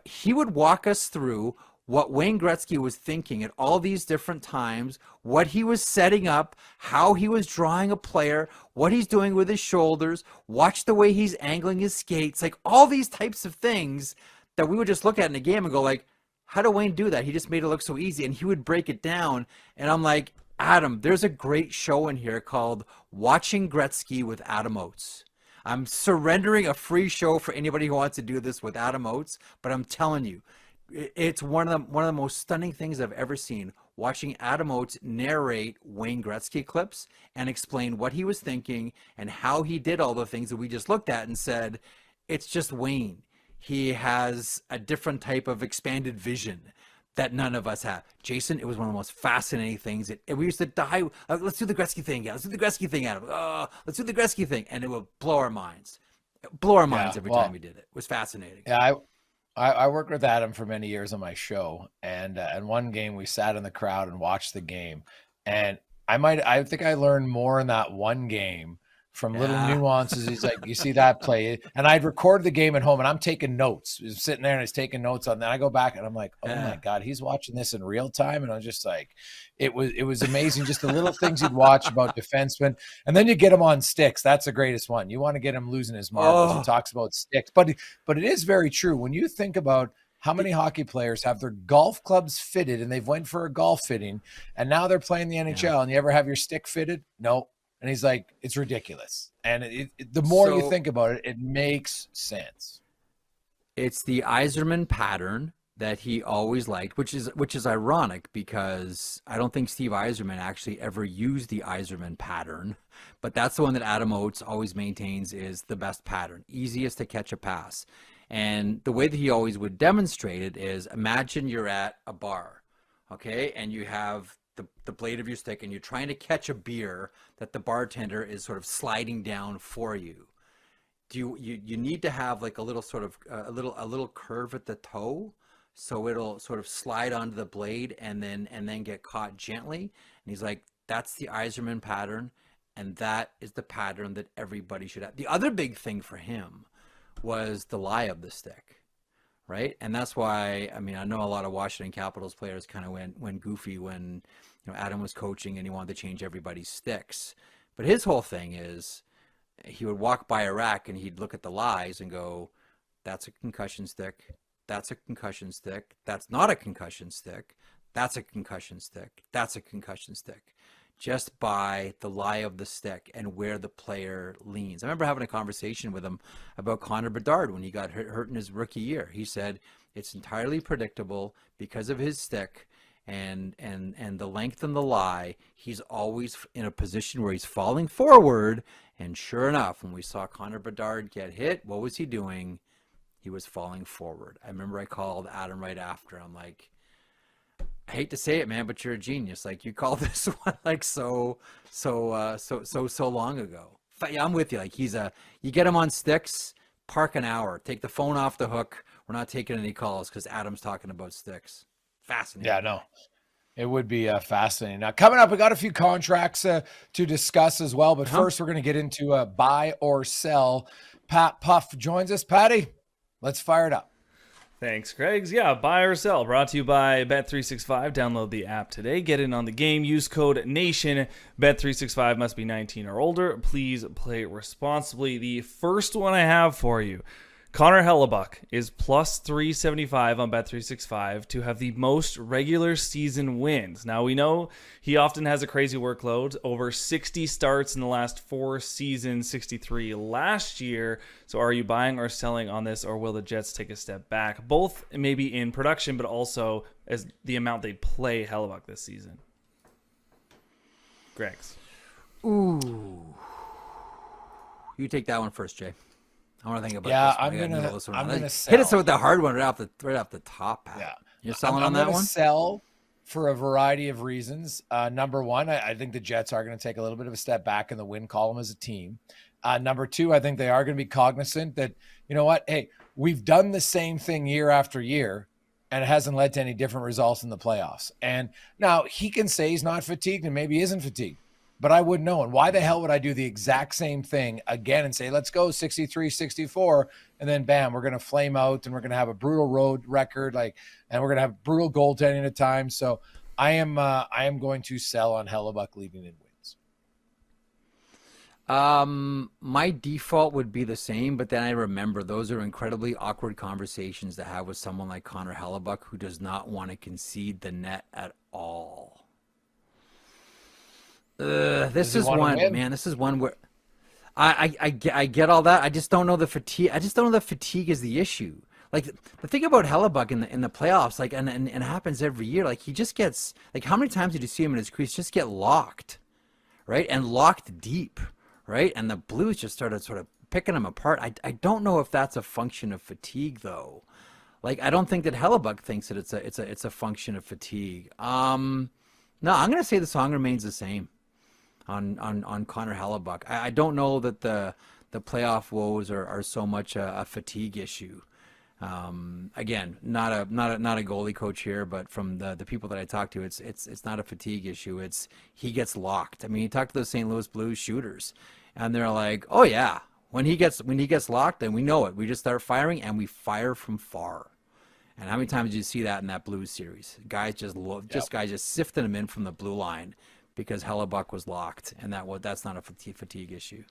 he would walk us through what Wayne Gretzky was thinking at all these different times, what he was setting up, how he was drawing a player, what he's doing with his shoulders, watch the way he's angling his skates, like all these types of things that we would just look at in a game and go like, how did Wayne do that? He just made it look so easy. And he would break it down. And I'm like, Adam, there's a great show in here called Watching Gretzky with Adam Oats. I'm surrendering a free show for anybody who wants to do this with Adam Oats, but I'm telling you, it's one of the most stunning things I've ever seen, watching Adam Oats narrate Wayne Gretzky clips and explain what he was thinking and how he did all the things that we just looked at and said, it's just Wayne. He has a different type of expanded vision that none of us have. Jason, it was one of the most fascinating things. We used to die. Let's do the Gretzky thing. Yeah, let's do the Gretzky thing, Adam. Let's do the Gretzky thing. And it will blow our minds. Every time we did it. It was fascinating. Yeah, I worked with Adam for many years on my show. And one game we sat in the crowd and watched the game. And I think I learned more in that one game from little nuances. He's like, you see that play, and I'd record the game at home and I'm taking notes. He's sitting there and he's taking notes on that. I go back and I'm like, oh my God, he's watching this in real time. And I was just like, it was amazing. Just the little things you'd watch about defensemen. And then you get him on sticks. That's the greatest one. You want to get him losing his marbles. He talks about sticks, but it is very true. When you think about how many hockey players have their golf clubs fitted and they've went for a golf fitting and now they're playing the NHL and you ever have your stick fitted? No. And he's like, it's ridiculous. And the more you think about it, it makes sense. It's the Yzerman pattern that he always liked, which is ironic because I don't think Steve Yzerman actually ever used the Yzerman pattern, but that's the one that Adam Oates always maintains is the best pattern, easiest to catch a pass. And the way that he always would demonstrate it is, imagine you're at a bar, okay, and you have the blade of your stick and you're trying to catch a beer that the bartender is sort of sliding down for you. You need to have like a little sort of a little curve at the toe so it'll sort of slide onto the blade and then get caught gently. And he's like, that's the Yzerman pattern, and that is the pattern that everybody should have. The other big thing for him was the lie of the stick. Right. And that's why, I mean, I know a lot of Washington Capitals players kind of went goofy when, Adam was coaching and he wanted to change everybody's sticks. But his whole thing is he would walk by a rack and he'd look at the lies and go, that's a concussion stick. That's a concussion stick. That's not a concussion stick. That's a concussion stick. That's a concussion stick. Just by the lie of the stick and where the player leans. I remember having a conversation with him about Connor Bedard when he got hurt in his rookie year. He said it's entirely predictable because of his stick and the length and the lie. He's always in a position where he's falling forward. And sure enough, when we saw Connor Bedard get hit, what was he doing? He was falling forward. I remember I called Adam right after. I'm like, I hate to say it, man, but you're a genius. Like, you called this one like so long ago. Yeah, I'm with you. Like, you get him on sticks, park an hour, take the phone off the hook. We're not taking any calls because Adam's talking about sticks. Fascinating. Yeah, no, it would be fascinating. Now, coming up, we got a few contracts to discuss as well. But first, we're going to get into buy or sell. Pat Puff joins us. Patty, let's fire it up. Thanks, Greg. Yeah, buy or sell. Brought to you by Bet365. Download the app today. Get in on the game. Use code NATION. Bet365 must be 19 or older. Please play responsibly. The first one I have for you, Connor Hellebuck is plus 375 on Bet365 to have the most regular season wins. Now, we know he often has a crazy workload, over 60 starts in the last 4 seasons, 63 last year. So are you buying or selling on this, or will the Jets take a step back? Both maybe in production, but also as the amount they play Hellebuck this season. Greg's. Ooh. You take that one first, Jay. I want to think about this. I'm gonna sell. Hit us with the hard one right off the top. Pat. Yeah, you're selling on that one. Sell for a variety of reasons. Number one, I think the Jets are going to take a little bit of a step back in the win column as a team. Number two, I think they are going to be cognizant that, you know what, hey, we've done the same thing year after year, and it hasn't led to any different results in the playoffs. And now he can say he's not fatigued, and maybe he isn't fatigued. but I wouldn't know. And why the hell would I do the exact same thing again and say, let's go 63-64, and then bam, we're going to flame out and we're going to have a brutal road record, and we're going to have brutal goaltending at times. So I am going to sell on Hellebuyck leading in wins. My default would be the same, but then I remember those are incredibly awkward conversations to have with someone like Connor Hellebuyck, who does not want to concede the net at all. This is one, man. This is one where I get all that. I just don't know the fatigue. I just don't know that fatigue is the issue. Like, the thing about Hellebuyck in the playoffs, like, and it happens every year. Like, he just gets, like, how many times did you see him in his crease just get locked, right? And locked deep, right? And the Blues just started sort of picking him apart. I don't know if that's a function of fatigue, though. Like, I don't think that Hellebuyck thinks that it's a function of fatigue. No, I'm gonna say the song remains the same on Connor Hellebuyck. I don't know that the playoff woes are so much a fatigue issue. Again, not a goalie coach here, but from the people that I talked to, it's not a fatigue issue. It's he gets locked. I mean, you talk to the St. Louis Blues shooters, and they're like, "Oh yeah, when he gets locked, then we know it. We just start firing, and we fire from far." And how many times did you see that in that Blues series? Guys just sifting him in from the blue line because Hellebuyck was locked, and that's not a fatigue issue.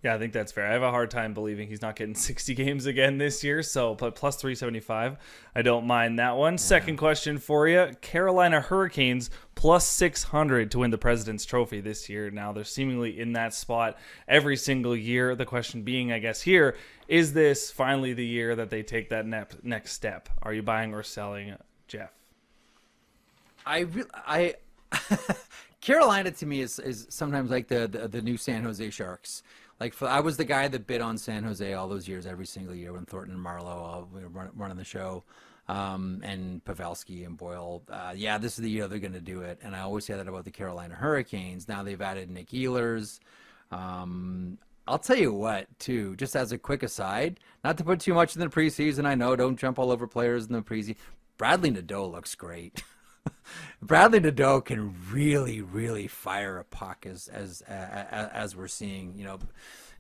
Yeah, I think that's fair. I have a hard time believing he's not getting 60 games again this year, so but plus 375, I don't mind that one. Yeah. Second question for you. Carolina Hurricanes plus 600 to win the President's Trophy this year. Now, they're seemingly in that spot every single year. The question being, I guess, here, is this finally the year that they take that next step? Are you buying or selling, Jeff? Carolina to me is sometimes like the new San Jose Sharks. Like, I was the guy that bid on San Jose all those years, every single year when Thornton and Marlowe were running the show, and Pavelski and Boyle. This is the year they're going to do it. And I always say that about the Carolina Hurricanes. Now they've added Nick Ehlers. I'll tell you what, too, just as a quick aside, not to put too much in the preseason. I know, don't jump all over players in the preseason. Bradley Nadeau looks great. Bradley Nadeau can really, really fire a puck as we're seeing. You know,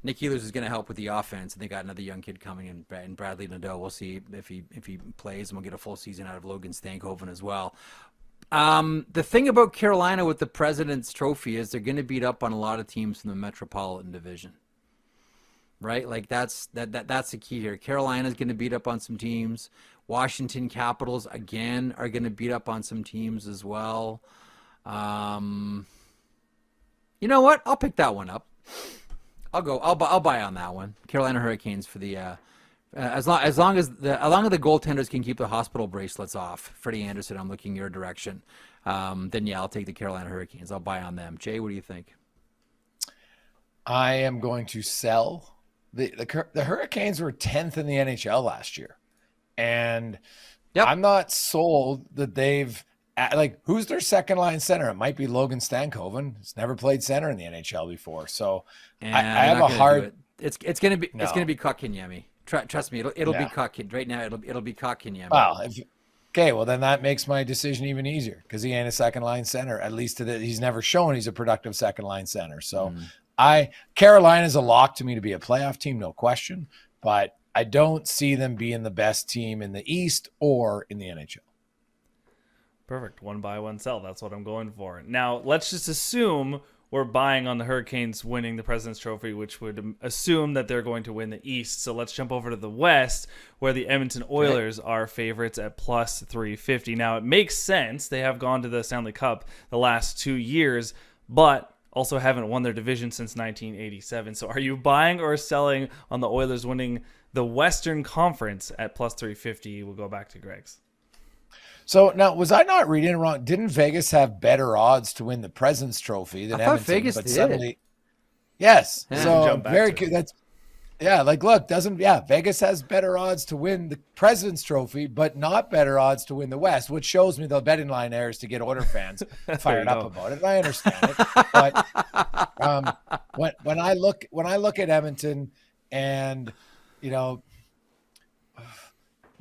Nick Ehlers is going to help with the offense, and they got another young kid coming in, and Bradley Nadeau. We'll see if he plays, and we'll get a full season out of Logan Stankoven as well. The thing about Carolina with the President's Trophy is they're going to beat up on a lot of teams from the Metropolitan Division, right? Like that's the key here. Carolina's going to beat up on some teams. Washington Capitals again are going to beat up on some teams as well. You know what? I'll pick that one up. I'll buy on that one. Carolina Hurricanes for the as long as the goaltenders can keep the hospital bracelets off. Freddie Anderson, I'm looking your direction. Then yeah, I'll take the Carolina Hurricanes. I'll buy on them. Jay, what do you think? I am going to sell. The Hurricanes were 10th in the NHL last year. And I'm not sold that they've who's their second line center? It might be Logan Stankoven. He's never played center in the NHL before. So I have a hard. It's gonna be Kotkaniemi. Trust me, it'll be Kotkaniemi. Right now it'll be Kotkaniemi. Well, well then that makes my decision even easier because he ain't a second line center. At least he's never shown he's a productive second line center. So Carolina's a lock to me to be a playoff team, no question. But I don't see them being the best team in the East or in the NHL. Perfect. One buy, one sell. That's what I'm going for. Now, let's just assume we're buying on the Hurricanes winning the President's Trophy, which would assume that they're going to win the East. So let's jump over to the West, where the Edmonton Oilers are favorites at plus 350. Now, it makes sense. They have gone to the Stanley Cup the last 2 years, but also haven't won their division since 1987. So are you buying or selling on the Oilers winning the Western Conference at plus 350? We'll go back to Greg's. So now, was I not reading it wrong? Didn't Vegas have better odds to win the President's Trophy than Edmonton? Vegas did. Suddenly, yes. Yeah. So very good. That's Vegas has better odds to win the President's Trophy, but not better odds to win the West, which shows me the betting line there is to get Oilers fans fired up about it. I understand it, but when I look at Edmonton, and you know,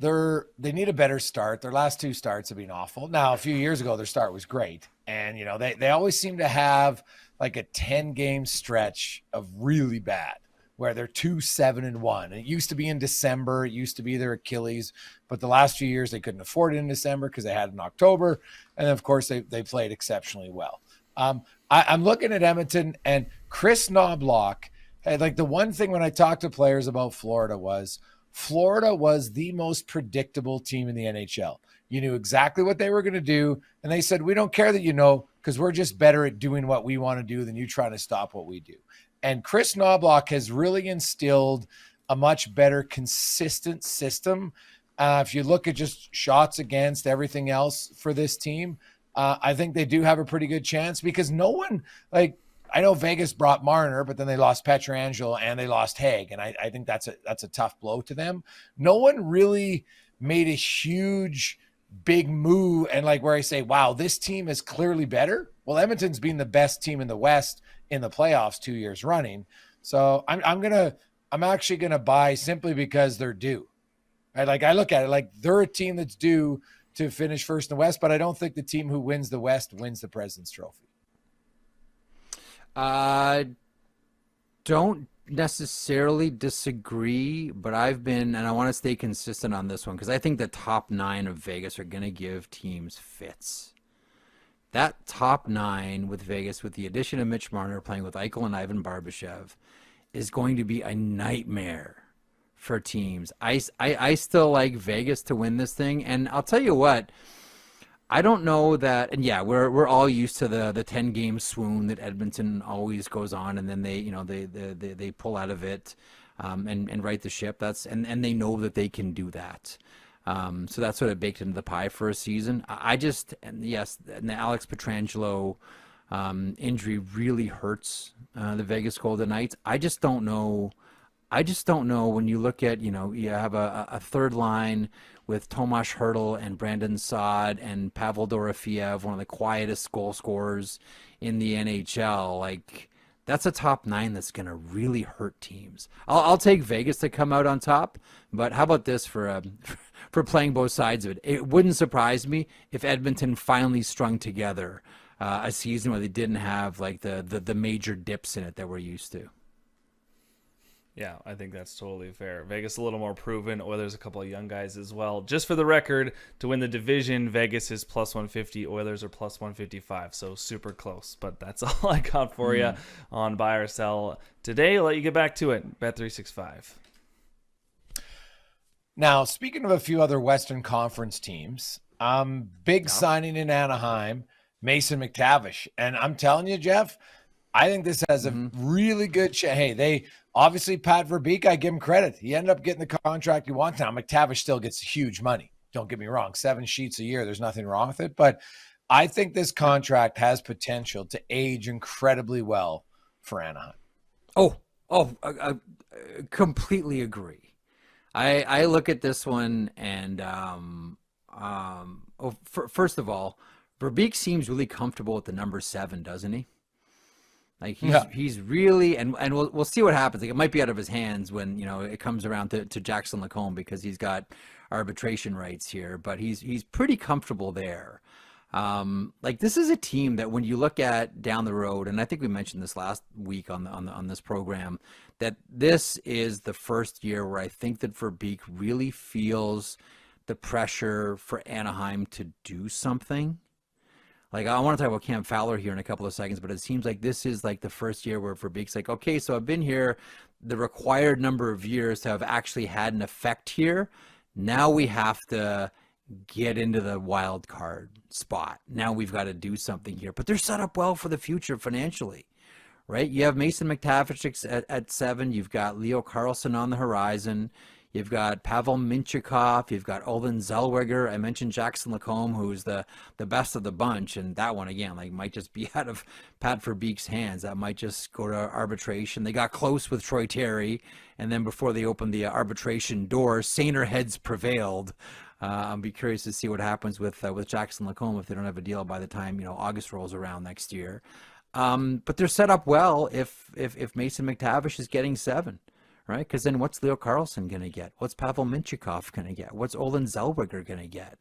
they need a better start. Their last 2 starts have been awful. Now, a few years ago, their start was great. And, they always seem to have like a 10-game stretch of really bad where they're 2-7-1. It used to be in December. It used to be their Achilles. But the last few years, they couldn't afford it in December because they had it in October. And then, of course, they played exceptionally well. I'm looking at Edmonton and Chris Knobloch. Like the one thing when I talked to players about Florida was the most predictable team in the NHL. You knew exactly what they were going to do. And they said, we don't care that because we're just better at doing what we want to do than you trying to stop what we do. And Chris Knobloch has really instilled a much better consistent system. If you look at just shots against everything else for this team, I think they do have a pretty good chance because no one I know Vegas brought Marner, but then they lost Pietrangelo and they lost Haig. And I think that's a tough blow to them. No one really made a huge, big move and where I say, wow, this team is clearly better. Well, Edmonton's been the best team in the West in the playoffs 2 years running. So I'm actually going to buy simply because they're due. Right? I look at it they're a team that's due to finish first in the West, but I don't think the team who wins the West wins the President's Trophy. Don't necessarily disagree, but and I want to stay consistent on this one because I think the top 9 of Vegas are going to give teams fits. That top 9 with Vegas, with the addition of Mitch Marner playing with Eichel and Ivan Barbashev, is going to be a nightmare for teams. I still like Vegas to win this thing, and I'll tell you what, I don't know that, and yeah, we're all used to the 10-game swoon that Edmonton always goes on, and then they pull out of it and right the ship. And they know that they can do that. So that's sort of baked into the pie for a season. And the Alex Pietrangelo injury really hurts the Vegas Golden Knights. I just don't know when you look at, you have a third line with Tomas Hertl and Brandon Saad and Pavel Dorofeev, one of the quietest goal scorers in the NHL. That's a top 9 that's going to really hurt teams. I'll take Vegas to come out on top, but how about this for playing both sides of it? It wouldn't surprise me if Edmonton finally strung together a season where they didn't have the major dips in it that we're used to. Yeah, I think that's totally fair. Vegas a little more proven. Oilers a couple of young guys as well. Just for the record, to win the division, Vegas is plus 150. Oilers are plus 155. So super close. But that's all I got for you on buy or sell today. I'll let you get back to it. Bet365. Now, speaking of a few other Western Conference teams, big signing in Anaheim, Mason McTavish. And I'm telling you, Jeff, I think this has a really good chance. Hey, they obviously, Pat Verbeek, I give him credit. He ended up getting the contract he wants now. McTavish still gets huge money. Don't get me wrong. 7 sheets a year. There's nothing wrong with it. But I think this contract has potential to age incredibly well for Anaheim. I completely agree. I look at this one and first of all, Verbeek seems really comfortable with the number 7, doesn't he? He's really, and we'll see what happens. It might be out of his hands when it comes around to Jackson Lacombe because he's got arbitration rights here, but he's pretty comfortable there. This is a team that when you look at down the road, and I think we mentioned this last week on this program, that this is the first year where I think that Verbeek really feels the pressure for Anaheim to do something. I want to talk about Cam Fowler here in a couple of seconds, but it seems like this is the first year where Verbeek's okay, so I've been here the required number of years to have actually had an effect here. Now we have to get into the wild card spot. Now we've got to do something here, but they're set up well for the future financially, right? You have Mason McTavish at 7. You've got Leo Carlsson on the horizon. You've got Pavel Mintyukov. You've got Olin Zellweger. I mentioned Jackson Lacombe, who's the best of the bunch. And that one, again, might just be out of Pat Verbeek's hands. That might just go to arbitration. They got close with Troy Terry. And then before they opened the arbitration door, saner heads prevailed. I'll be curious to see what happens with Jackson Lacombe if they don't have a deal by the time, August rolls around next year. But they're set up well if Mason McTavish is getting 7. right? Because then what's Leo Carlsson going to get? What's Pavel Mintyukov going to get? What's Olin Zellweger going to get?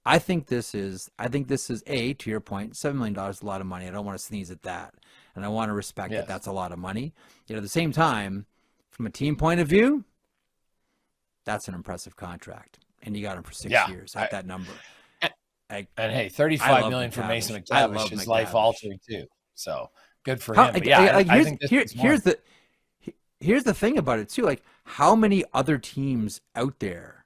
I think this is to your point, $7 million is a lot of money. I don't want to sneeze at that. And I want to respect that that's a lot of money. Yet at the same time, from a team point of view, that's an impressive contract. And you got him for 6 years at that number. And hey, $35 million for Mason McTavish is life altering too. So good for him. But I think here's the thing about it too. Like, how many other teams out there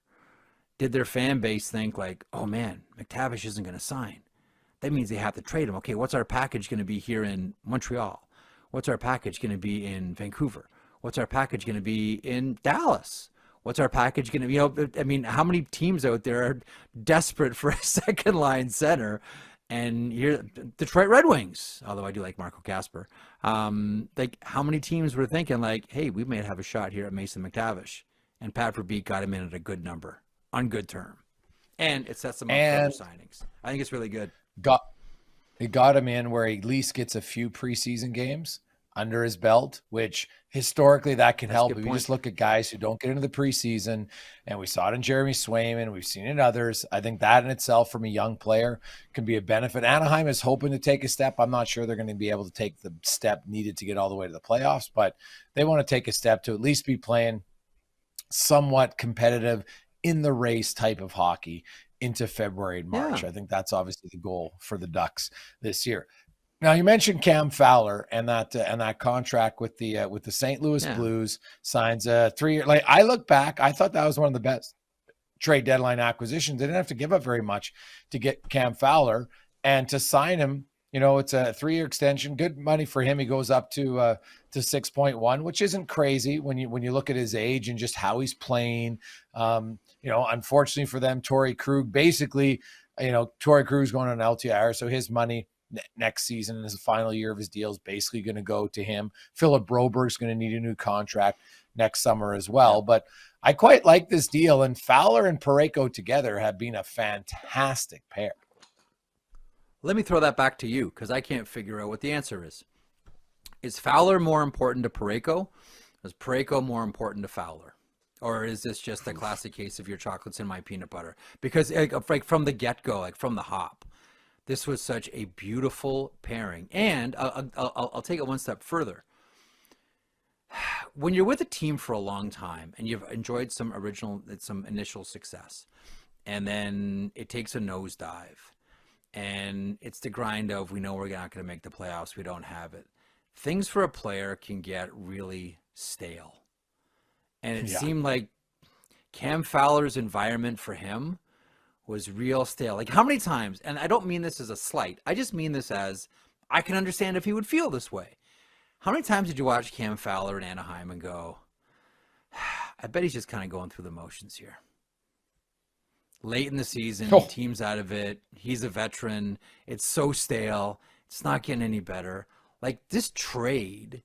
did their fan base think like, oh man, McTavish isn't going to sign? That means they have to trade him. Okay, what's our package going to be here in Montreal? What's our package going to be in Vancouver? What's our package going to be in Dallas? What's our package going to be? You know, I mean, how many teams out there are desperate for a second line center? And here, Detroit Red Wings, although I do like Marco Kasper. Like, how many teams were thinking like, hey, we may have a shot here at Mason McTavish? And Pat Verbeek got him in at a good number, on good term. And it sets them up for other signings. I think it's really good. It got him in where he at least gets a few preseason games under his belt, which historically that can help. If you just look at guys who don't get into the preseason, and we saw it in Jeremy Swayman, we've seen it in others. I think that in itself from a young player can be a benefit. Anaheim is hoping to take a step. I'm not sure they're going to be able to take the step needed to get all the way to the playoffs, but they want to take a step to at least be playing somewhat competitive in the race type of hockey into February and March. I think that's obviously the goal for the Ducks this year. Now, you mentioned Cam Fowler and that contract with the St. Louis Blues, signs a 3-year. Like, I look back, I thought that was one of the best trade deadline acquisitions. They didn't have to give up very much to get Cam Fowler, and to sign him, you know, it's a 3-year extension, good money for him. He goes up to 6.1, which isn't crazy when you look at his age and just how he's playing. You know, unfortunately for them, Torrey Krug, basically, you know, Torrey Krug's going on LTIR, so his money next season is the final year of his deal is basically going to go to him. Philip Broberg's going to need a new contract next summer as well. But I quite like this deal, and Fowler and Parayko together have been a fantastic pair. Let me throw that back to you, because I can't figure out what the answer is. Is Fowler more important to Parayko? Is Parayko more important to Fowler? Or is this just a classic case of your chocolates and my peanut butter? Because like from the get-go, like from the hop, this was such a beautiful pairing. And I'll take it one step further. When you're with a team for a long time and you've enjoyed some initial success, and then it takes a nosedive, and it's the grind of, we know we're not going to make the playoffs, we don't have it. Things for a player can get really stale. And it seemed like Cam Fowler's environment for him was real stale. Like, how many times, and I don't mean this as a slight, I just mean this as, I can understand if he would feel this way. How many times did you watch Cam Fowler in Anaheim and go, I bet he's just kind of going through the motions here? Late in the season, team's out of it, he's a veteran, it's so stale, it's not getting any better. Like, this trade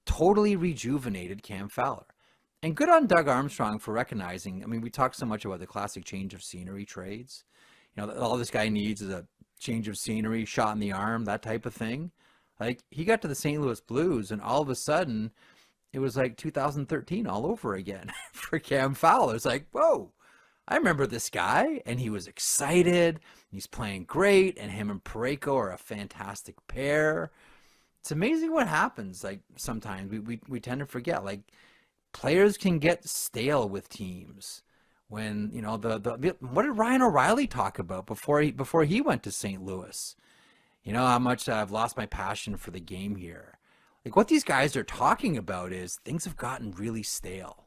totally rejuvenated Cam Fowler. And good on Doug Armstrong for recognizing, I mean, we talk so much about the classic change of scenery trades. You know, all this guy needs is a change of scenery, shot in the arm, that type of thing. Like, he got to the St. Louis Blues, and all of a sudden, it was like 2013 all over again for Cam Fowler. It's like, whoa, I remember this guy, and he was excited, he's playing great, and him and Parayko are a fantastic pair. It's amazing what happens. Like, sometimes we tend to forget, like, players can get stale with teams. When, you know, what did Ryan O'Reilly talk about before he went to St. Louis? You know, how much I've lost my passion for the game here. Like, what these guys are talking about is things have gotten really stale.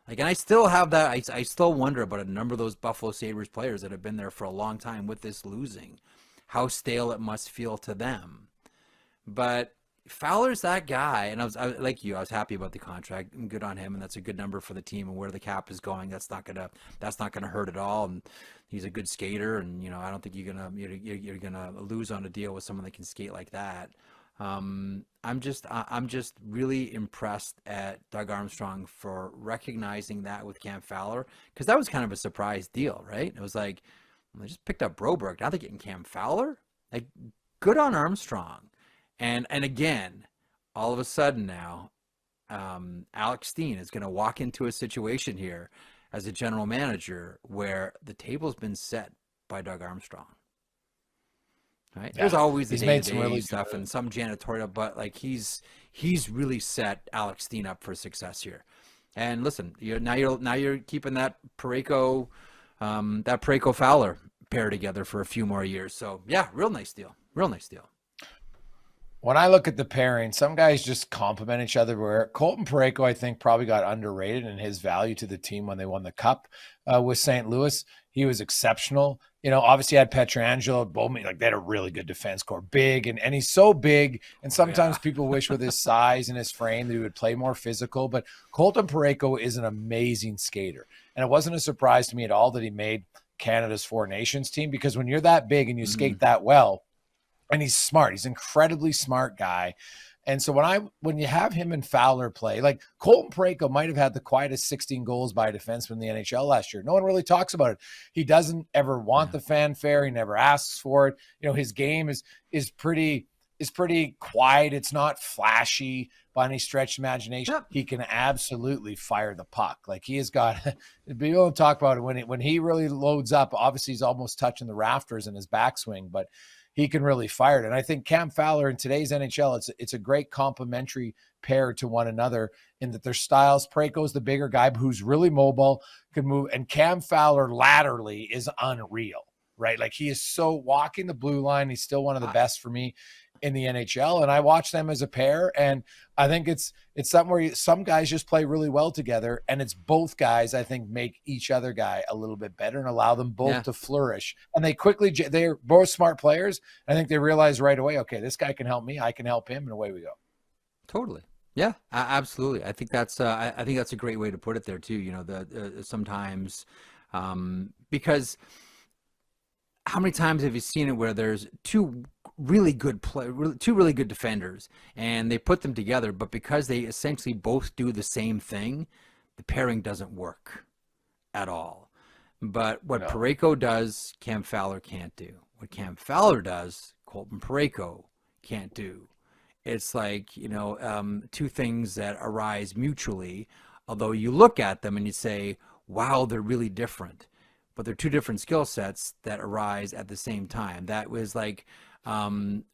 Like, and I still have that. I still wonder about a number of those Buffalo Sabres players that have been there for a long time with this losing, how stale it must feel to them. But Fowler's that guy, and I was I was happy about the contract, and good on him, and that's a good number for the team and where the cap is going. That's not gonna hurt at all, and he's a good skater, and you know, I don't think you're gonna lose on a deal with someone that can skate like that. I'm just really impressed at Doug Armstrong for recognizing that with Cam Fowler, because that was kind of a surprise deal, right? It was like, well, they just picked up Broberg, now they're getting Cam Fowler. Like, good on Armstrong. And again, all of a sudden now, Alex Steen is going to walk into a situation here as a general manager where the table's been set by Doug Armstrong. Right? Yeah. There's always the day-to-day really stuff and some janitorial, but like he's really set Alex Steen up for success here. And listen, now you're keeping that Parayko Fowler pair together for a few more years. So yeah, real nice deal. When I look at the pairing, some guys just complement each other. Where Colton Parayko, I think, probably got underrated in his value to the team when they won the Cup with St. Louis. He was exceptional. Obviously had Pietrangelo, Bowman, like they had a really good defense core, big, and he's so big. And sometimes people wish with his size and his frame that he would play more physical. But Colton Parayko is an amazing skater, and it wasn't a surprise to me at all that he made Canada's Four Nations team, because when you're that big and you skate that well. And he's smart. He's an incredibly smart guy. And so when you have him and Fowler play, like Colton Parayko might have had the quietest 16 goals by a defenseman in the NHL last year. No one really talks about it. He doesn't ever want the fanfare. He never asks for it. His game is pretty quiet. It's not flashy by any stretch of imagination. Yep. He can absolutely fire the puck. Like he has got, people don't talk about it when he really loads up. Obviously he's almost touching the rafters in his backswing, but he can really fire it. And I think Cam Fowler in today's NHL, it's a great complementary pair to one another in that their styles. Parayko's the bigger guy who's really mobile, can move, and Cam Fowler laterally is unreal, right? Like he is so walking the blue line. He's still one of the best for me in the NHL. And I watch them as a pair, and I think it's something where some guys just play really well together, and it's both guys, I think, make each other guy a little bit better and allow them both to flourish. And they're both smart players. I think they realize right away, okay, this guy can help me, I can help him, and away we go. Totally. Yeah, absolutely. I think that's a great way to put it there too. Sometimes because how many times have you seen it where there's two really good defenders and they put them together, but because they essentially both do the same thing, the pairing doesn't work at all. But what Parayko does, Cam Fowler can't do. What Cam Fowler does, Colton Parayko can't do. It's like, two things that arise mutually, although you look at them and you say, wow, they're really different. But they're two different skill sets that arise at the same time. That was like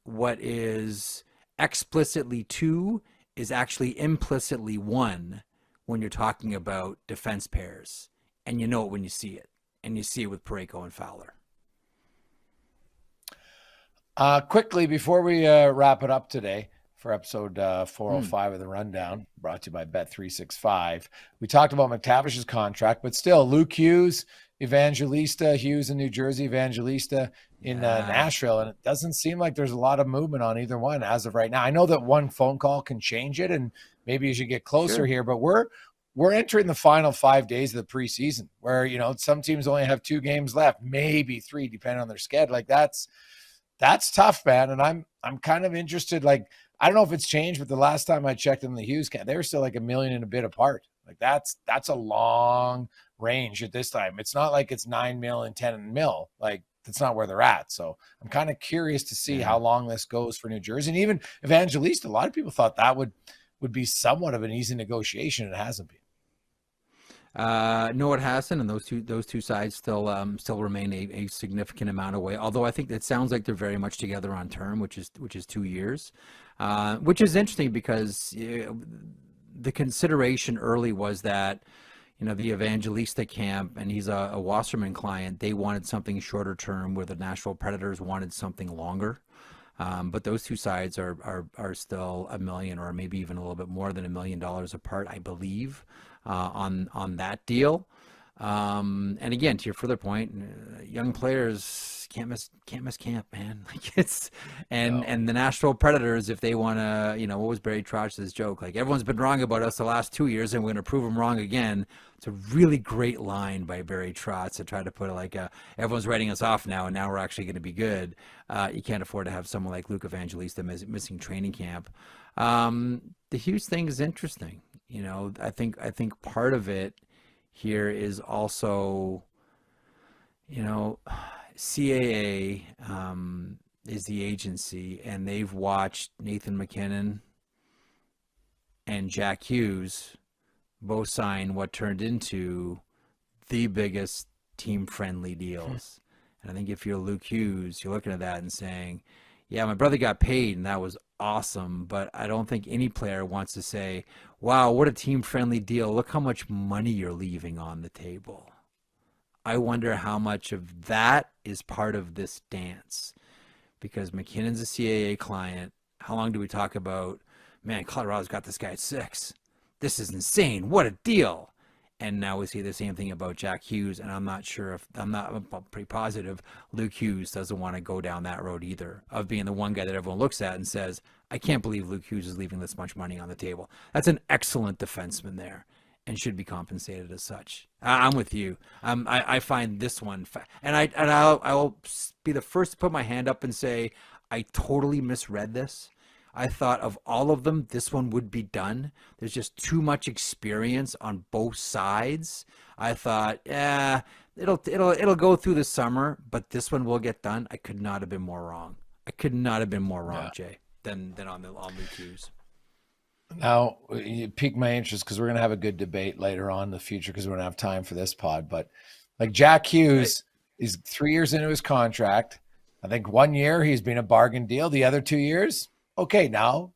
what is explicitly two is actually implicitly one when you're talking about defense pairs. And you know it when you see it. And you see it with Parayko and Fowler. Quickly, before we wrap it up today for episode 405 of the Rundown, brought to you by Bet365, we talked about McTavish's contract, but still, Luke Hughes, Evangelista, Hughes in New Jersey, Evangelista in Nashville, and it doesn't seem like there's a lot of movement on either one as of right now. I know that one phone call can change it, and maybe as you get closer here, but we're entering the final 5 days of the preseason where, some teams only have 2 games left, maybe 3, depending on their schedule. Like that's tough, man. And I'm kind of interested. Like, I don't know if it's changed, but the last time I checked in the Hughes camp, they were still like $1 million and a bit apart. Like that's a long range at this time. It's not like it's 9 mil and 10 mil. Like that's not where they're at. So I'm kind of curious to see how long this goes for New Jersey. And even Evangelista, a lot of people thought that would be somewhat of an easy negotiation. It hasn't been. No, it hasn't, and those two sides still remain a significant amount away. Although I think it sounds like they're very much together on term, which is 2 years, which is interesting because the consideration early was that the Evangelista camp, and he's a Wasserman client. They wanted something shorter term, where the Nashville Predators wanted something longer. But those two sides are still $1 million, or maybe even a little bit more than $1 million apart, I believe. On that deal. And again, to your further point, young players can't miss camp, man. Like and the Nashville Predators, if they want to, what was Barry Trotz's joke? Like, everyone's been wrong about us the last 2 years, and we're going to prove them wrong again. It's a really great line by Barry Trotz to try to put it like, everyone's writing us off now, and now we're actually going to be good. You can't afford to have someone like Luke Evangelista missing training camp. The Hughes thing is interesting. I think part of it here is also, CAA is the agency, and they've watched Nathan MacKinnon and Jack Hughes both signed what turned into the biggest team-friendly deals. And I think if you're Luke Hughes, you're looking at that and saying, yeah, my brother got paid and that was awesome, but I don't think any player wants to say, wow, what a team-friendly deal. Look how much money you're leaving on the table. I wonder how much of that is part of this dance, because McKinnon's a CAA client. How long do we talk about, man, Colorado's got this guy at 6. This is insane. What a deal. And now we see the same thing about Jack Hughes, and I'm pretty positive Luke Hughes doesn't want to go down that road either, of being the one guy that everyone looks at and says, I can't believe Luke Hughes is leaving this much money on the table. That's an excellent defenseman there and should be compensated as such. I'm with you. I find this one, and I'll be the first to put my hand up and say, I totally misread this. I thought of all of them, this one would be done. There's just too much experience on both sides. I thought, yeah, it'll go through the summer, but this one will get done. I could not have been more wrong. Jay, than on Luke Hughes. Now, you piqued my interest because we're going to have a good debate later on in the future because we're going to have time for this pod. But like Jack Hughes, he's 3 years into his contract. I think 1 year he's been a bargain deal. The other 2 years, okay, now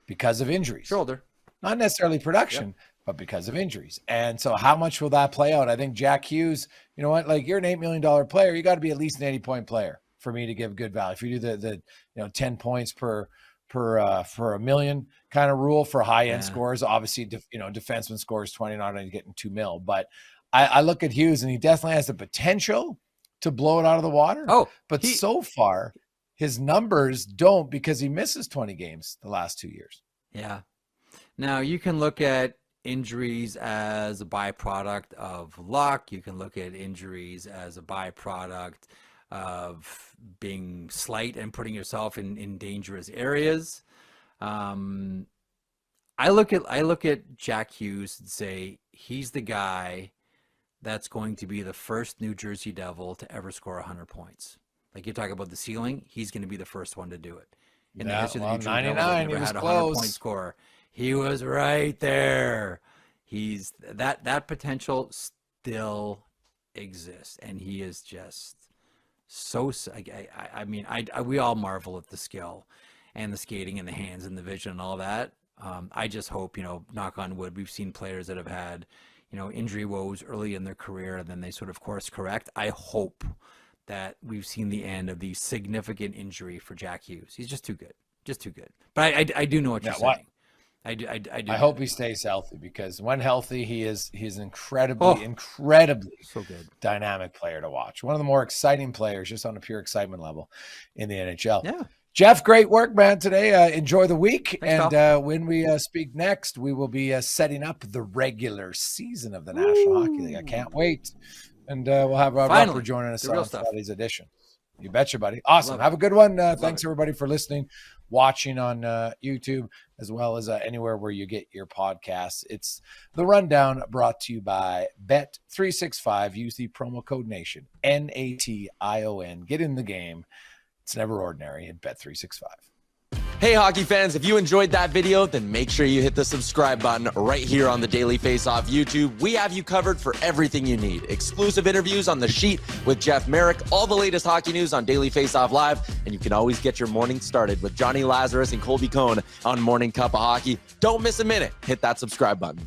because of injuries. Shoulder. Not necessarily production, but because of injuries. And so how much will that play out? I think Jack Hughes, you know what, like you're an $8 million player. You got to be at least an 80-point player for me to give good value. If you do the 10 points per for a million kind of rule for high-end scores, obviously, defenseman scores 20, not only getting $2 million. But I look at Hughes, and he definitely has the potential to blow it out of the water. But so far, his numbers don't, because he misses 20 games the last 2 years. Yeah. Now, you can look at injuries as a byproduct of luck. You can look at injuries as a byproduct of being slight and putting yourself in dangerous areas. I look at Jack Hughes and say he's the guy that's going to be the first New Jersey Devil to ever score 100 points. Like you talk about the ceiling, he's going to be the first one to do it. In the history of the New Jersey Devils, they never had a 100-point scorer. He was right there. He's that potential still exists, and he is just so. We all marvel at the skill and the skating and the hands and the vision and all that. I just hope, knock on wood, we've seen players that have had, injury woes early in their career, and then they sort of course correct. I hope that we've seen the end of the significant injury for Jack Hughes. He's just too good. But I do know what you're saying. I do. I hope he stays healthy, because when healthy, he's incredibly so good, dynamic player to watch. One of the more exciting players, just on a pure excitement level, in the NHL. Yeah. Jeff, great work, man, today. Enjoy the week. Thanks, and when we speak next, we will be setting up the regular season of the National Hockey League. I can't wait. And we'll have Roper joining us on Friday's edition. You betcha, buddy. Awesome. Have a good one. Thanks, everybody, for listening, watching on YouTube, as well as anywhere where you get your podcasts. It's The Rundown, brought to you by Bet365. Use the promo code NATION, NATION. Get in the game. It's never ordinary at Bet365. Hey, hockey fans, if you enjoyed that video, then make sure you hit the subscribe button right here on the Daily Faceoff YouTube. We have you covered for everything you need. Exclusive interviews on The Sheet with Jeff Merrick, all the latest hockey news on Daily Faceoff Live, and you can always get your morning started with Johnny Lazarus and Colby Cohn on Morning Cup of Hockey. Don't miss a minute. Hit that subscribe button.